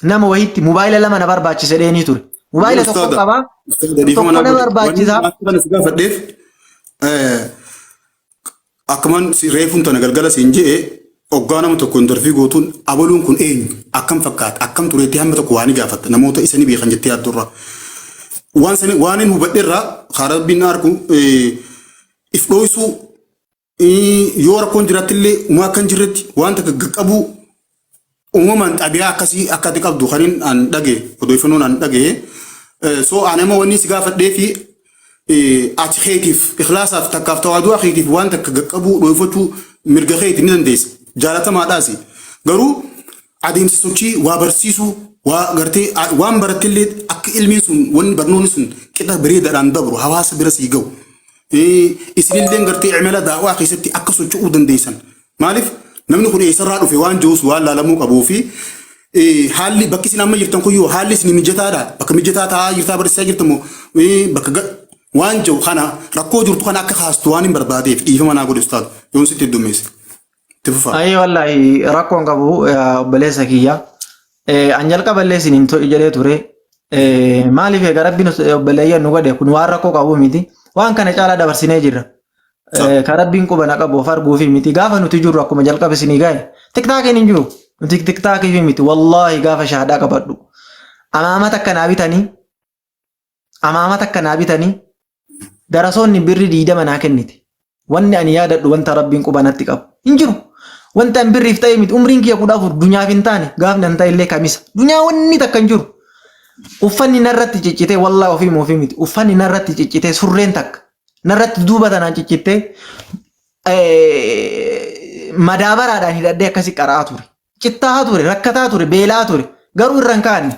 nama wayitti mobaayila lama na barbaachise dheeni ture. Mobaayila tokko qabaa tokko na barbaachisa. Akkaman reefuun tana galgala siin je'e oggaa nama tokko intarfii gootuun abaluun kun eenyu akkam fakkaata akkam tureetti hamma tokko waan gaafatta namoota isanii beekan jettee yaaddurra. Waan hin hubadheerraa harabbiin argu if dhoysuu yoo rakkoon jiraattillee uumaa akkan jirretti wanta qaqqabu uumamaan xabiyaa akkasii akka ati qabdu kan hin dhage odeeffannoon an dhage so anama wanni si gaafadhee fi ati xeetiif ikhlaasaaf takkaaf tawaaduu xeetiif waan takka qaqqabuu dhoofachuu mirga xeeti ni dandeessa jaalatamaadhaasi garuu adeemsa sochii waa barsiisuu waa gartee waan barattillee akka ilmiin sun wanni barnoonni sun qixa bareedaadhaan dabru hawaasa bira sii ga'u isinillee gartee imala daawaa keessatti akka socho'uu dandeessan maaliif namni kun eessarraa dhufe waan jiruus waan laalamuu qabuu fi haalli bakki isin amma jirtan kun yoo haalli isin mijataadha bakka mijataa taa'aa jirtaa barsiisaa jirtamoo bakka waan jiru kana rakkoo jirtu kana akka kaastu waan hin barbaadeef dhiifama naa godhe ustaadu yoon sitti heddummeesse. Ayyo wallahi rakkoon qabu obboleessa kiyya. An jalqaballee isiniin jedhee ture. Maaliif egaa rabbiin obboleeyyan nu godhe kun waan rakkoo qabu miti. Waan kana caalaa dabarsinee jirra. Kan rabbiin qubana qabu of arguufi miti. Gaafa nuti jirru akkuma jalqaba isinii gahe. Tiktaakiin hin jiru. Nuti tiktaakiif miti. Wallaahi gaafa shahaadaa qabadhu. Amaamata akkanaa bitanii darasoonni birri 20 naa kenniti. Wanni ani yaadadhu wanta rabbiin qubanatti qabu. Hin jiru. Wanta an birriif ta'e miti. Umriin kiyya 14 dunyaaf hin taane gaafni an ta'e illee kamisa. Dunyaa wanni takka hin jiru. Uffanni narratti ciccitee wallaahi ofii miti. Uffanni narratti ciccitee surreen takka. Narratti duuba tanaan ciccitee madaabaraadhaan hidhadhee akkasii qara'aa ture. Cittaa ture, rakkataa ture, beelaa ture. Garuu irra hin kaanne.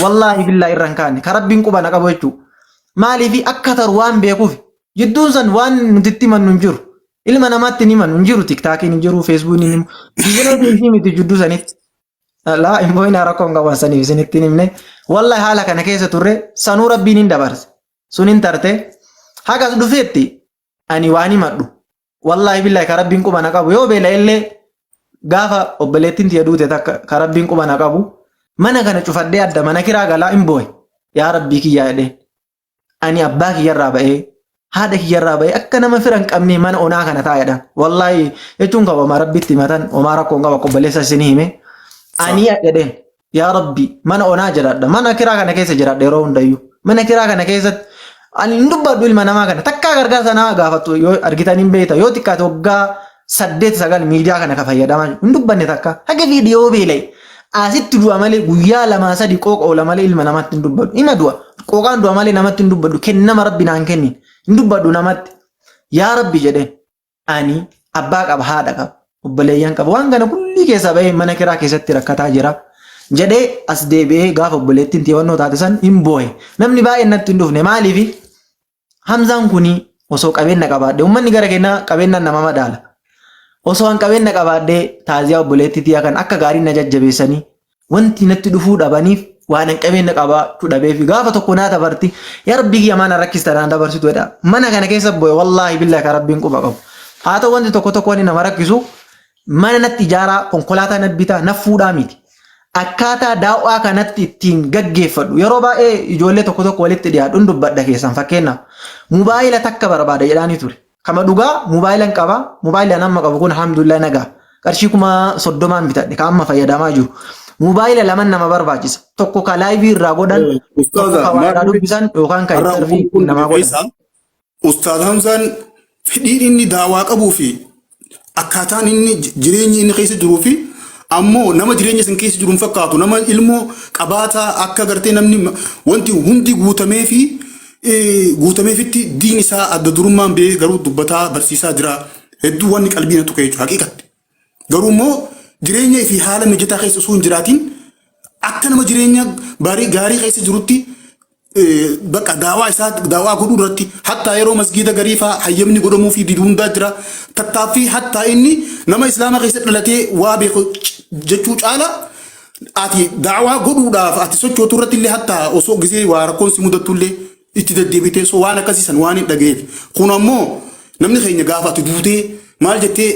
Wallaahi billaa irra hin kaanne. Kan rabbiin qubana qabu jechuudha. Maaliif akka taru waan beekuuf jidduun san waan nuti itti himannu hin jiru. Ilma namaatti ni himannu hin jiru. Tiktaakiin hin jiru, feesbuukiin hin jiru. Biyyootiin miti jidduu sanitti. Laa immoo inni rakkoon qaban saniif isinitti himne. Wallaahi haala kana keessa turre sanuu rabbiin hin dabarse. Sun hin tarte. Hagas dhufeetti ani waan himadhu. Wallaahi billaahi kan rabbiin qubana qabu yoo beela illee gaafa obboleettiin tiyya duute takka kan rabbiin qubana qabu mana kana cufadhee adda mana kiraa galaa hin booye. Yaa rabbii kiyyaa jedhee. Ani abbaa kiyyarraa ba'ee haadha kiyyarraa ba'ee akka nama fira hin qabne mana onaa kana taa'edhaan. Wallaahi jechuun qaba rabbitti himatan homaa rakkoon qaba obboleessa isin hime. Ani jedheen yaa rabbi mana onaa jiraadha. Mana kiraa kana keessa jiraadha yeroo hundayyuu. Mana kiraa kana keessatti ani hin dubbadhu ilma namaa kana takkaa gargaarsa naa gaafattu yoo argitan hin beekta yoo xiqqaate waggaa 8-9 miidiyaa kana ka fayyadamaa hin dubbanne takka haga viidiyoo beela'e. Asitti du'a malee guyyaa 2-3 qooqa oola malee ilma namatti hin dubbadhu. Ima du'a qooqaan du'a malee namatti hin dubbadhu. Kennama rabbi naan kennin hin dubbadhu namatti. Yaa rabbi jedheen ani abbaa qaba haadha qaba obboleeyyan qaba waan kana kulli keessa bahee mana kiraa keessatti rakkataa jira. Jedhee as deebi'ee gaafa obboleettiin xiyyeeffannoo taate san hin booye. Namni baay'een natti hin dhufne maaliif Hamzaan kuni osoo qabeenya qabaadhe uummanni gara kennaa qabeenyaan nama madaala. Osoo an qabeenya qabaadhee taaziyaa obboleettii tiyyaa kan akka gaarii na jajjabeessanii wanti natti dhufuu dhabaniif waan an qabeenya qabaachuu dhabeef gaafa tokko naa dabarti yaa rabbii kiyya maana rakkista naan dabarsitu jedha. Mana kana keessa booye wallaahi billaahi kan rabbiin quba qabu. Haa ta'u wanti tokko wanni nama rakkisu mana natti ijaaraa konkolaataa natti bitaa na fuudhaa miti. Akkaataa daawwaa kanatti ittiin gaggeeffadhu yeroo baay'ee ijoollee tokko walitti dhiyaadhuun dubbadha keessan fakkeenyaaf mobaayila takka barbaada jedhaanii ture. Kama dhugaa moobaayilan qaba moobaayilaan amma qabu kun alhamdulillah nagaa qarshii 30 bitadhe kan amma fayyadamaa jiru. Mobaayila laman nama barbaachisa tokko ka laayivii irraa godhan tokko ka waadaa dubbisan yookaan ka intervii namaa godhan. Ustaad Hamzaan fedhiin inni daawwaa qabuu fi akkaataan inni jireenyi inni keessa jiruu fi ammoo nama jireenya san keessa jiru hin fakkaatu nama ilmoo qabaataa akka gartee namni wanti hundi guutameefitti diin isaa adda durummaan bee garuu dubbataa barsiisaa jira hedduu wanni qalbii na tuqee jechuudha haqiqatti garuu immoo jireenya fi haala mijataa keessa osoo hin jiraatiin akka nama jireenya gaarii keessa jirutti bakka daawwaa godhuu irratti hattaa yeroo masgiida gariifaa hayyamni godhamuu fi hundaa jira tattaaffii hattaa inni nama islaama keessa dhalatee waa beeku jechuu caala ati daawwaa godhuudhaaf ati sochootu irratti illee hattaa osoo gisee waa rakkoon si mudattu illee itti deddeebitee so waan akkasiisan waan hin dhageef kun ammoo namni keenya gaafa ati duutee maal jettee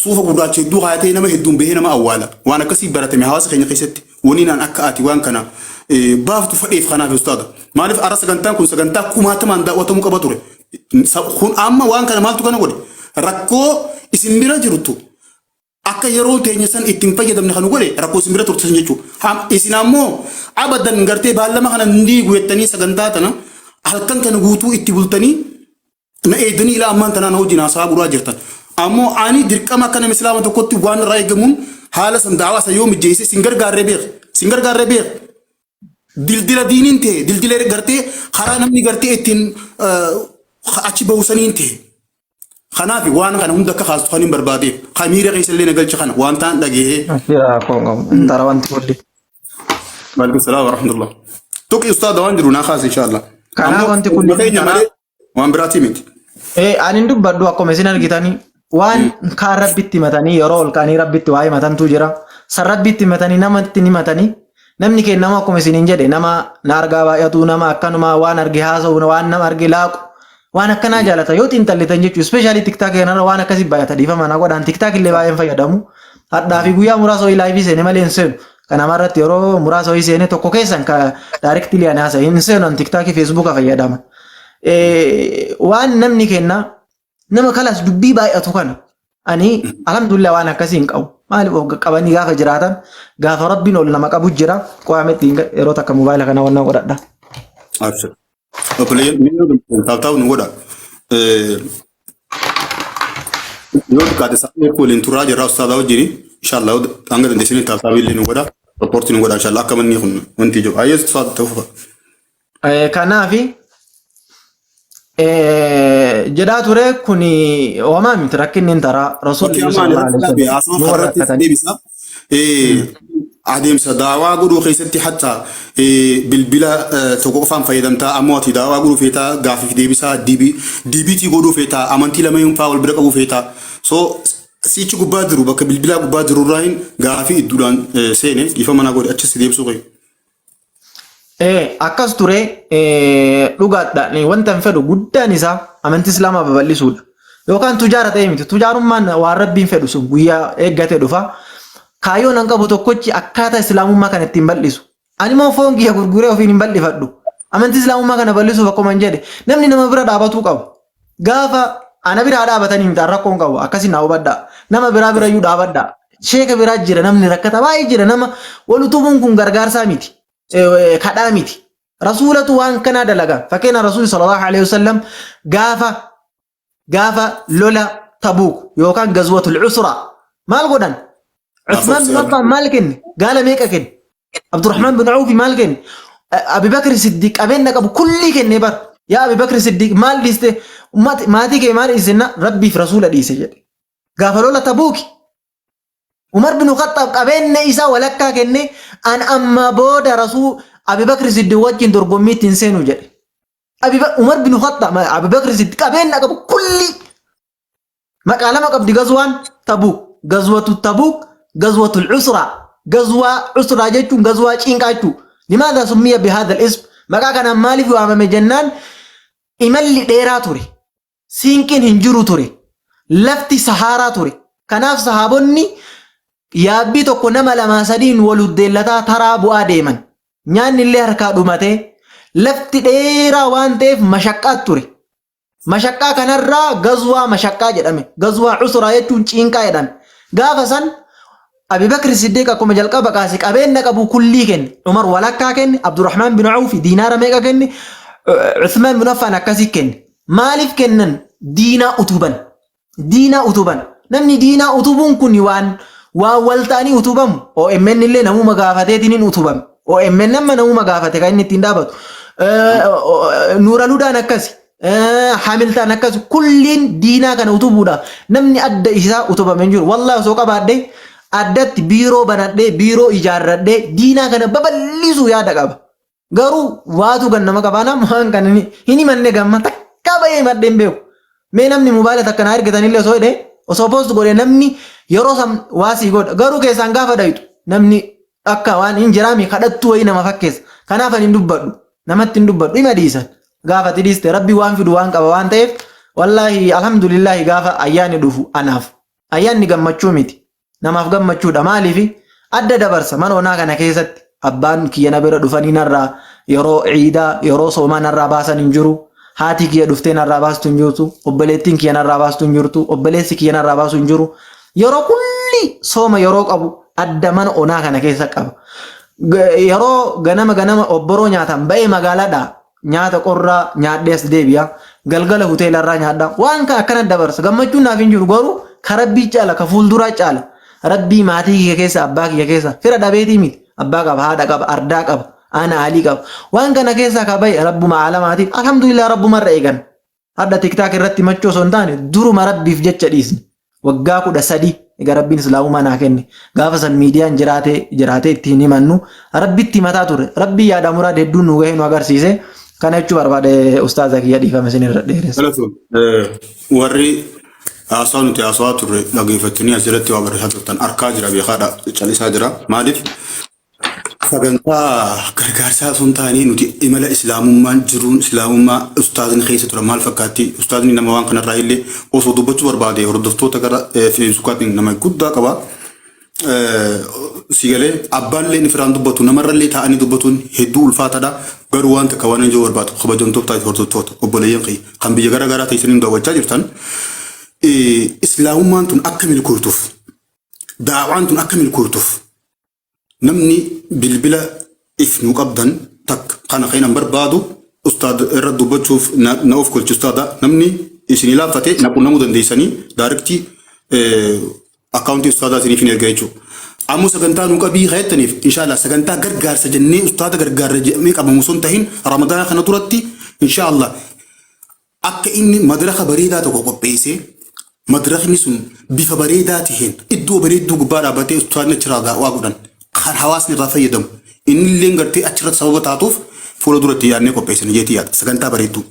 suufa gurraacha hedduu haatee nama hedduun bahee nama awwaala waan akkasii baratame hawaasa keenya keessatti waniin aan akka ati waan kana baaftu fadheef kanaaf ustaada maaliif ara sagantaan kun sagantaa kumaatamaan daawwatamuu qaba ture kun amma waan kana maaltu kana godhe rakkoo isin bira jirtu akka yeroo teenya san ittiin fayyadamne kan godhe rakkoo isin bira turte san jechuudha isin ammoo abadan gartee baallama kana ndii guyettanii sagantaa tana halkan kana guutuu itti bultanii na eedanii ila ammaan tanaan hojii naasaa buraa jirtan ammoo ani dirqama akka nama islaama tokkotti waan irraa eegamuun haala san daawwaa san yoo mijjeesse sin gargaarree beek dildila diiniin ta'e dildila gartee karaa namni gartee ittiin achi bahusaniin ta'e. Kanaaf waan kana hunda akka kaastu kan hin barbaadeef khamiira keessa illee nagalcha kana waan ta'an dhagee. Yaa koongam tara wanti kulli. Waalaikum salaam wa rahmatullah. Tokki ustaada waan jiru naa kaas inshallah. Kanaaf wanti kulli waan biraati miti. Ani dubbadhu akkuma isin argitanii waan kaan rabbitti himatanii yeroo ol kaanii rabbitti waa himatantu jira. San rabbitti himatanii namatti himatanii namni keenya nama akkuma isiniin jedhe nama na argaa baay'atu nama akkanuma waan arge haasa'u waan nama arge laaqu waan akkanaa jaalata yoo xiinxallitan jechuudha. Ispeeshaalii tiktaak kanarra waan akkasii baay'ata dhiifama na godhaan tiktaak illee baay'een fayyadamu. Hadhaa fi guyyaa muraasa ho'i laayivii seene malee hin seenu. Kanamarratti yeroo muraasa ho'i seene tokko keessan ka daayirektilii ani haasa'e hin seenu an tiktaakii feesbuuka fayyadama. Waan namni kenna nama kalas dubbii baay'atu kana ani alhamdulillah waan akkasii hin qabu. Maaliif qabanii gaafa jiraatan gaafa rabbiin ol nama qabu jira qo'ametti yeroo takka mobaayila kana wannan godhadha. Abshir. Taa'u nu godha. Yoo dukkate sa'ee waliin turaa jirra ustaadaa wajjin inshallah hanga dandeessanii taa'u illee nu godha. Rapporti nu godha inshallah akka manni kun wanti jiru. Ayyees ta'uu. Kanaafi jedhaa ture kuni waamaa miti rakkinni taraa rasuulli adeemsa daawaa godhuu keessatti hatta bilbila tokko qofaan fayyadamtaa ammoo ati daawaa godhuu feetaa gaafiif deebisaa dibiitii godhuu feetaa amantii lameen fa'aa wal bira qabuu feetaa so sichi gubbaa jiru bakka bilbilaa gubbaa jiru irraa hin gaafii idduudhaan seene dhiifa manaa godhe achis deebisuu qabu. Akkas ture dhugaadhaan wanta hin fedhu guddaan isaa amantii islaamaa babal'isuudha. Yookaan tujaara ta'e miti. Tujaarummaan waan rabbiin fedhu sun guyyaa eeggatee dhufa. Kaayyoon an qabu tokkochi akkaataa islaamummaa kana ittiin bal'isu. Ani immoo foon kiyya gurguree ofiin hin bal'ifadhu. Amantii islaamummaa kana bal'isuuf akkuma jedhe namni nama bira dhaabatuu qabu. Gaafa ana biraa dhaabatanii miti rakkoon qabu akkasii naa hubadhaa. Nama biraa iyyuu dhaabadhaa. Sheeka biraa jira namni rakkata baay'ee jira nama wal utubuun kun gargaarsaa miti. Kadhaa miti. Rasuulatu waan kanaa dalaga. Fakkeenya Rasuulli sallallahu alaihi wasallam gaafa lola Tabuuk yookaan gazwatul usra maal godhan? Uthman bin Affan maal kenne? Gaala meeqa kenne? Abdurrahman bin Awf maal kenne? Abi Bakr Siddiq qabeenya qabu kulli kenne bar. Yaa Abi Bakr Siddiq maal dhiiste? Maatii kee maal dhiisenna? Rabbiif Rasuula dhiise jedhe. Gaafa lola Tabuuk Umar bin Khattab qabeenya isaa walakkaa kenne an amma booda Rasuul Abi Bakr Siddiq wajjin dorgommiitti hin seenu jedhe. Umar bin Khattab Abi Bakr Siddiq qabeenya qabu kulli maqaa lama qabdi gazwaan Tabuuk. Gazwatu Tabuuk gazwatul usra. Gazwaa usraa jechuun gazwaa cinqaa jechuudha. Limaadhaa summiya bihaadha al-ism maqaa kanaan maaliif waamame jennaan imalli dheeraa ture. Siinqiin hin jiru ture. Lafti sahaaraa ture. Kanaaf sahaabonni yaabbii tokko nama lamaa sadiin waluddeellataa taraa bu'aa deeman. Nyaanni illee harkaa dhumatee lafti dheeraa waan ta'eef mashaqqaa ture. Mashaqqaa kanarraa gazwaa mashaqqaa jedhame. Gazwaa usraa jechuun cinqaa jedhame. Gaafa san Abi Bakr Siddiq akkuma jalqaba kaase qabeenya qabu kullii kenne. Umar walakkaa kenne. Abdurrahman bin Awf diinaara meeqa kenne. Uthman bin Affan akkasii kenne. Maaliif kennan? Diinaa utuban. Diinaa utuban. Namni diinaa utubuun kun waan waltaanii utubamu. OMN illee namuma gaafateetiin hin utubame. OMN nama namuma gaafate kan inni ittiin dhaabatu. Nuura Ludaan akkasi. Hamiltaan akkasi. Kulliin diinaa kana utubuudhaaf namni adda isaa utubame hin jiru. Wallaahi osoo qabaadhee addatti biiroo banadhee biiroo ijaarradhee diinaa kana babal'isuu yaada qaba. Garuu waatu kan nama qabaanaa waan kan hin himanne gamma takka bahee maddeen beeku. Mee namni mobaayila takka naa ergatanillee osoo hidhee osoo poost godhee namni yeroo san waasii godha. Garuu keessaan gaafa dhayitu namni akka waan hin jiraami kadhattuu wayii nama fakkeessa. Kanaaf ani hin dubbadhu. Namatti hin dubbadhu. Hima dhiisan. Gaafa tidhiiste rabbi waan fidu waan qaba waan ta'eef wallaahi alhamdulillahi gaafa ayyaanni dhufu anaaf. Ayyaanni gammachuu miti. Namaaf gammachuudha maaliifi adda dabarsa mana onaa kana keessatti abbaan kiyya na bira dhufanii narraa yeroo ciidaa yeroo soomaa narraa baasan hin jiru. Haati kiyya dhuftee narraa baastu hin jirtu. Obboleettiin kiyya narraa baastu hin jirtu. Obboleessi kiyya narraa baasu hin jiru. Yeroo kulli sooma yeroo qabu adda mana onaa kana keessa qaba. Yeroo ganama obboroo nyaatan ba'ee magaalaadhaa nyaata qorraa nyaadhees deebi'a. Galgala hoteelarraa nyaadhaa. Waan akkana dabarsa gammachuun naaf hin jiru garuu ka rabbii caala ka fuulduraa caala. Rabbii maatii kiyya keessa abbaa kiyya keessa fira dhabeetii miti. Abbaa qaba haadha qaba ardaa qaba. Ana alii qaba. Waan kana keessaa ka bahe rabbuma alamaatiif alhamdulillah rabbumarra eegan. adda tiktaak irratti machoo son taane duruma rabbiif jecha dhiisni waggaa 13 egaa rabbiin islaamummaa naa kenne gaafa san miidiyaan jiraatee ittiin himannu rabbitti mataa ture rabbii yaada muraad hedduun nu gahee nu agarsiise kana jechuu barbaade ustaaza kiyya dhiifame isinirra dheeressa. Warri haasawaa nuti haasawaa turre dhageeffatanii asirratti waa barreessaa turtan arkaa jira beekaadha callisaa jira maaliif sagantaa gargaarsaa sun taanii nuti imala islaamummaan jiruun islaamummaa ustaazni keessa tura maal fakkaatti ustaazni nama waan kanarraa illee osoo dubbachuu barbaade hordoftoota gara feesbuukaatiin nama guddaa qaba. Sigalee abbaallee ni firaan dubbatu namarrallee taa'anii dubbatuun hedduu ulfaataadha garuu waan takka waan ijoo barbaadu kabajamtoota hordoftoota obboleeyyan kan biyya garaa garaa teessanii daawwachaa jirtan islaamummaan tun akka milkootuuf daawaan tun akka milkootuuf namni bilbila if nu qabdan takka kana keenan barbaadu ustaad irra dubbachuuf na of kolchi ustaada namni isinii laaffate naqunnamuu dandeessanii daarektii akkaawuntii ustaadaa isiniif hin erga jechuudha. Ammoo sagantaa nu qabii hayattaniif inshaallah sagantaa gargaarsa jennee ustaada gargaarra jedhamee qabamu sun tahin ramadaana kana duratti inshaallah akka inni madraka bareedaa tokko qopheessee madrakni sun bifa bareedaa taheen iddoo bareedduu gubbaa dhaabbatee ustaadni achirraa daawwaa godhan kan hawaasni irraa fayyadamu inni illee gartee achirratti sababa taatuuf fuula duratti yaadnee qopheessanii jeetii yaada sagantaa bareedduu.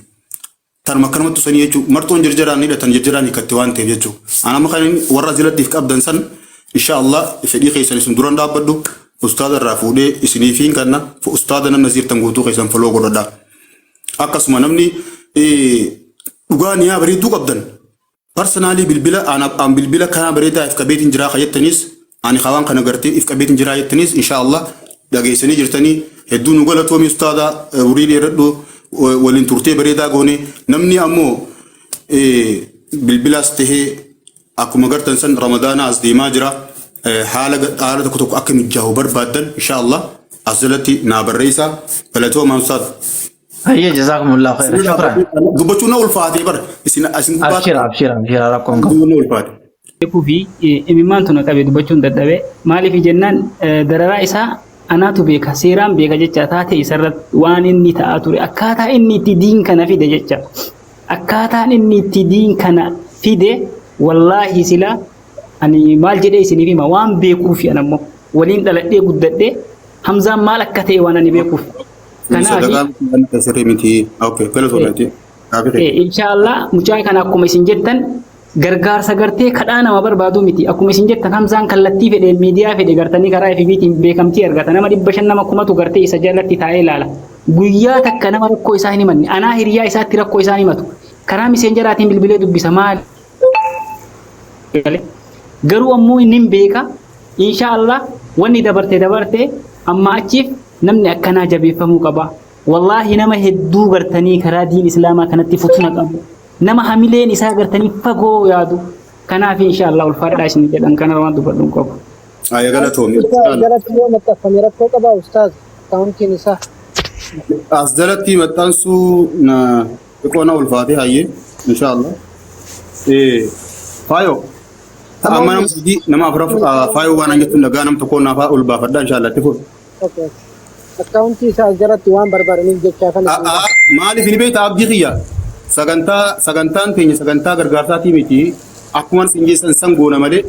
Tanuma akkanumatti sanii jechuudha martoon jirjiraan ni hidhatan jirjiraan hiikatte waan ta'eef jechuudha. Anama kan warra ziladdiif qabdan san inshaallah fedhii keessan isin duraan dhaabbadhu ustaada irraa fuudhee isiniifiin kanna ustaada namna ziirtan guutuu keessan faloo godhadha. Akkasuma namni dhugaa niyaa bareedduu qabdan parsanaalii bilbila aan bilbila kana bareedaa if qabeetiin jiraa kayyattanis ani khawaan kana gartee if qabeetiin jiraa yettanis inshaallah dhageessanii jirtanii hedduu nu galatoomi ustaada urii dheeradhu waliin turtee bareedaa goone namni ammoo bilbilaas tahee akkuma gartan san ramadaana as deemaa jira haala tokko tokko akka mijaa'u barbaadan inshaallah as jalatti naa barreessaa galatoomaa ustaad. Hayya jazakumullahu khairan shukran. Dubbachuu na ulfaatee bar isin abshira rakkoon qabu. Na ulfaate. Kufi imimmaan tuna qabee dubbachuun dadhabee maaliif jennaan dararaa isaa anaatu beeka seeraan beeka jecha taate isarratti waan inni ta'aa ture akkaataa inni itti diin kana fide jecha akkaataan inni itti diin kana fide wallaahi sila ani maal jedhee isiniif hima waan beekuuf anammoo waliin dhaladhee guddadhee Hamzaan maal akka ta'e waan ani beekuuf. Inshallah mucaa kana akkuma isin jettan gargaarsa gartee kadhaa nama barbaadu miti akkuma isin jettan Hamzaan kallattii fedhe miidiyaa fedhe gartanii karaa FBtiin beekamtii argata nama 500 nama 1000 gartee isa jalatti taa'ee ilaala guyyaa takka nama rakkoo isaa hin himanne anaa hiriyaa isaatti rakkoo isaa himatu karaa miseenjaraatiin bilbilee dubbisa maal garuu ammoo inni beeka inshallah wanni dabarte amma achiif namni akkanaa jabeeffamuu qaba wallahi nama hedduu gartanii karaa diin islaamaa kanatti futuna qabu nama hamileen isaa gartanii fagoo yaadu kanaaf inshallah ulfaadhaa isin jedhan kana waan dubbadhuun qabu. Ayya galatoomi. Galatoo maxxanfamee rakkoo qaba ustaaz akaawuntiin isaa. As jalatti maxxansuu na xiqqoona ulfaatee hayyee inshallah. Faayoo. Amma nama afuraaf faayoo waan jettuun dhagaa nam tokkoon naafaa ol baafadhaa inshallah itti fuudhu. Akaawuntii isaa jalatti waan barbaadaniif jechaa kan. Maaliif ni beektaa abdii xiyyaa? Sagantaan keenya sagantaa gargaarsaatii miti akkuma isin geessan san goona malee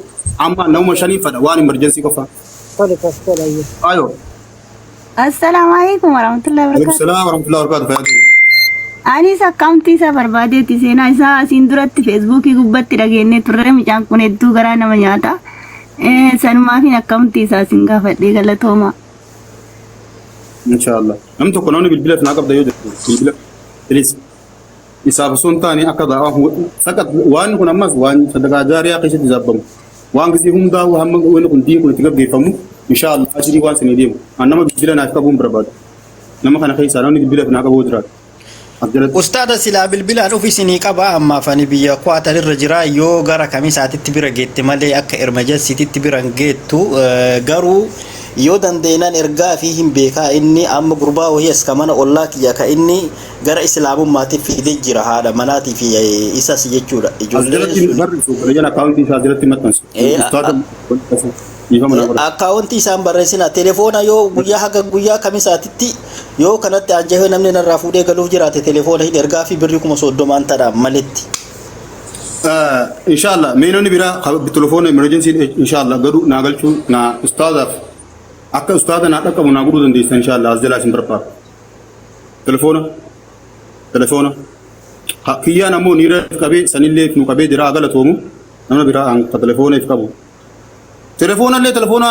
amma nama shanii fada waan emergency qofa. Ayo. Assalamu alaikum warahmatullahi wabarakatuh. Assalamu warahmatullahi wabarakatuh. Anis akkaawuntii isaa barbaadeetti seenaa isaa asiin duratti feesbuukii gubbatti dhageenye turre mucaan kun hedduu garaa nama nyaata. Sanumaafiin akkaawuntii isaa isin gaafadhee galatooma. Inshallah. Namni tokko namni bilbila naa qabda yoo jettu bilbila. Please. Isaaf sun taane akka daawaa sakat waan kun ammas waan sadaqaa jaariyaa keessatti zabbamu waan gisii hundaa hamma waan kun diin kun itti gaggeeffamu inshallah ajirii waan sanii deemu nama bilbila naaf qabuun barbaadu nama kana keessa namni bilbila naa qabu jiraatu. Ustaada silaa bilbilaan ofiisinii qaba amma afani biyya Kwaatar irra jira yoo gara kamisaatitti bira geette malee akka emergensiititti bira geettu garuu yoo dandeenan ergaa fi hin beekaa inni amma gurbaa wayes kamana ollaa kiyya ka inni gara islaamummaatti fidee jira haadha manaatii fi isas jechuudha ijoolleen akkaawuntii isaan barreessina telefoona yoo guyyaa haga guyyaa kamisaatitti yoo kanatti ajjahee namni narraa fuudhee galuuf jiraate telefoona hin ergaa fi birrii 30 ta'aa maletti. inshallah meenonni bira telefoona emergency inshallah gadu na galchu na ustaada akka ustaada na dhaqabu na gudu dandeessan inshallah as jala sin barbaada telefoona kiyya namo ni qabe sanillee nu qabe dira galatoomu namna bira an telefoona if qabu telefoona le telefoona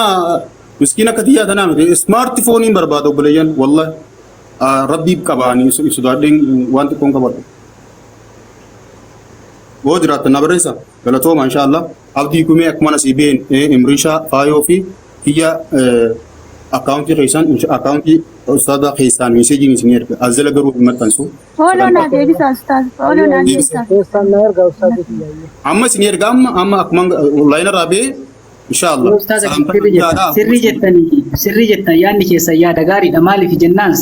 miskina katiya tana smartphone in barbaado buleyan wallahi rabbi qabani sudaadin wanti kon qabadu ودرات نبرسا غلطوا ما شاء الله عبدي كومي اكمل سيبين امريشا فايو في هي اكاونت ريسان اكاونت استاذ خيسان مسجين سينير ازل جروب متنسو Follow na devi ustaz. Follow na devi ustaz. Kesan na erga ustaz diye. اما سينير قام اما اكمل لاين رابي ان شاء الله Ustaaza sirrii jettan yaadni keessa yaada gaariidha maaliif jennaan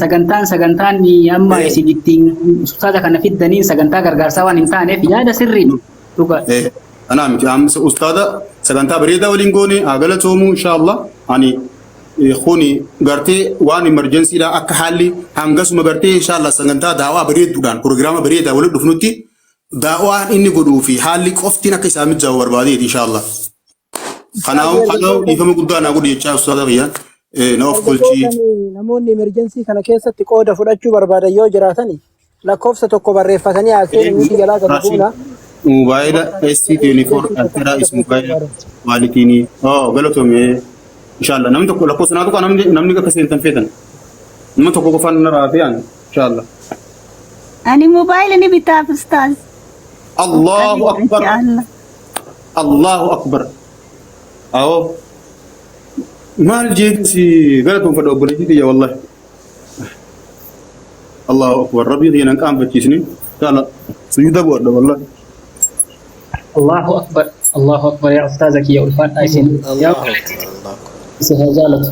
sagantaan amma isin ittiin ustaaza kana fiddaniin sagantaa gargaarsaa waan hin taaneef yaada sirriidha dhuga. انا ام استاذ سغانتا بريدا ولينغوني اغلطومو ان شاء الله اني خوني غرتي وان امرجنسي دا اك حالي هانغس مغرتي ان شاء الله سغانتا داوا بريد دودان بروجرام بريدا ولد دفنوتي داوا اني غدو في حالي قفتنا كيسامي جاور بادي ان شاء الله خناو يفهم قدانا قد يتشاف استاذ غيان نوف كلشي namoonni emergency kana keessatti qooda fudhachuu barbaadan yoo jiraatani lakkoofsa tokko barreeffatanii haasa'anii nuti jalaa gadi موبايل ST24 الترا اسم موبايل والديني غلطهم ان شاء الله نمتك لو كنا تو نمني كسين تنفيتن نمتك كو فن رافيان ان شاء الله Ani mobile ni bitaf ustaz. الله اكبر Allah. الله اكبر او ما الجيت سي غلطهم فدو بلجي يا والله الله اكبر ربي دينا كان فتيسني قال سجود والله Allahu akbar ya ustaaza kiyya ulfaadha isin yaa si haa jaalatu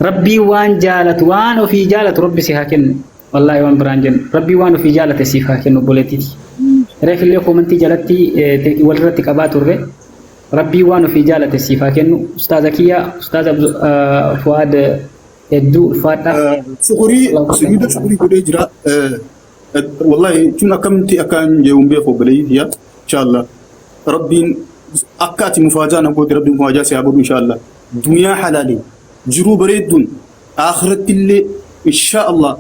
rabbii waan jaalatu waan ofii jaalatu rabbi si haa kennu wallahi waan biraan jennu rabbii waan ofii jaalate siif haa kennu boleetiti reefillee koomantii jalatti walirratti qabaa turre rabbii waan ofii jaalate siif haa kennu ustaaza kiyya ustaaza Fuad hedduu ulfaadha شكري كده جرا والله شنو أكملتي أكان جاوم بيخو بلي يا إن شاء الله ربي أكاتي مفاجأة نقول ربي مفاجأة سيعبد إن شاء الله دنيا حلالي جرو بريدون آخرت اللي إن شاء الله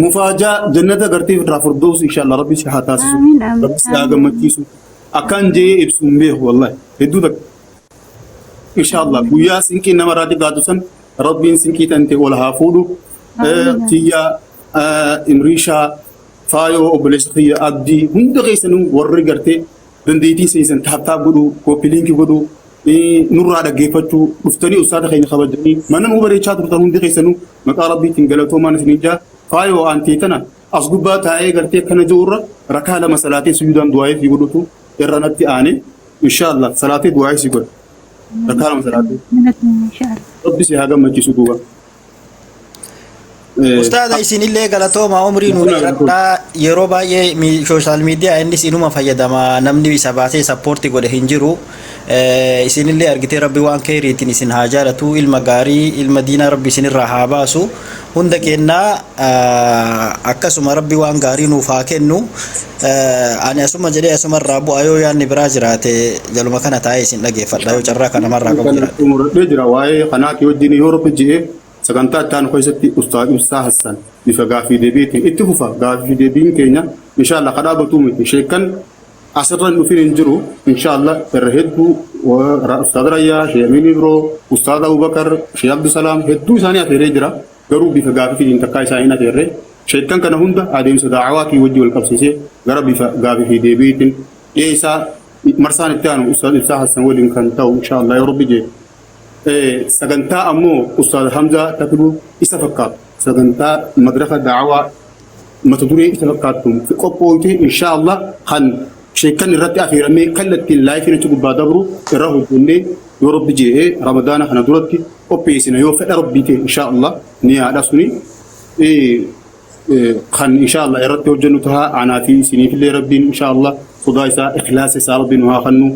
مفاجأة جنة قرتي في الفردوس إن شاء الله ربي سيحاتاس آمين آمين ربي سيعجب مكيسو أكان جاي إبسم بيه والله هدودك إن شاء الله ويا سنكي إنما راتي قادوسن ربي سنكي تنتي ولا فودو تيا إمريشا فايو وبلشتيا أبدي هم دقيسنو ورقرتي دنديتي سيسن تحتاج بدو كوبيلينكي بدو نور على جيفتو مفتري أستاذ خير خبرني من هو بري شاطر ترون دقيسنو مقال ربي تنقلتو ما نسنيجا فايو أنتيتنا أصحابها هاي قرتي كنا جورا ركالة مسألة سجودان دعاء في بدوتو إرناتي آني إن شاء الله صلاة دعاء سيقول ركالة مسألة إن شاء الله. ربي سيهاجم مجلسو جوا Ustaaza isinillee galatooma umrii nu dheeradhaa yeroo baay'ee sooshaal miidiyaa innis inuma fayyadama namni isa baasee sappoortii godhe hin jiru isinillee argitee rabbi waan keeriitiin isin haa jaalatu ilma gaarii ilma diinaa rabbi isinirraa haa baasu hunda kennaa akkasuma rabbi waan gaarii nuuf haa kennu ani asuma jedhee asuma irraa bu'a yoo yaadni biraa jiraate jaluma kana taa'ee isin dhageeffadha yoo carraa kana marraa qabu jiraate. jira waa'ee kanaati wajjin yoo rabbi jedhee sagantaa ittaan keessatti ustaad Ibsaa Hassan bifa gaafii deebiitiin itti fufa gaafii deebiin keenya inshallah kadhaabatu miti sheekan asirran dhufin hin jiru inshallah irra hedduu ustaad Rayyaa Sheekh Amin Ibro ustaad Abubakar Sheekh Abdusalaam hedduu isaanii afeeree jira garuu bifa gaafii takkaa isaanii afeeree sheekan kana hunda adeemsa daawaatii wajji wal qabsiisee gara bifa gaafii deebiitiin dhiyeessaa marsaan itti aanu ustaad Ibsaa Hassan waliin kan ta'u inshallah yoo rabbi jedhe سجنتا أمو أستاذ حمزة تكلو إسفكات سجنتا مدرسة دعوة متدوري إسفكاتهم في قبوتي إن شاء الله خن شيكان الرد أخيرا مي كلت اللايف نتوقع بادبرو الرهو الدنيا يورب جي رمضان خنا دورتي أوبيسنا يوفق ربيتي إن شاء الله نيا على سني خن إن شاء الله الرد وجنتها أنا في سنين في ربي إن شاء الله خدايسا إخلاص ساربين وها خنو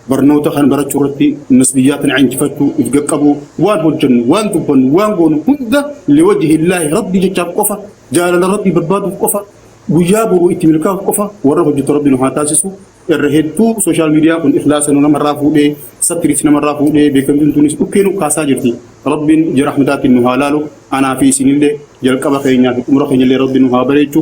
برنوتا خان براتشو رتي النسبيات عين تفتو يتقبوا وان هجن وان دبن وان قون هدى لوجه الله ربي جاب قفا جال ربي برباد قفا وجابوا اتملكا قفا وراه جت ربي نها تاسسو الرهدتو سوشيال ميديا كن اخلاص نو مره فودي ستريت مره فودي بكم تونس اوكينو كاسا جرتي ربي جرحمتات نو حلالو انا في سنين دي جل قبا خينيا عمره خينيا ربي نو بريچو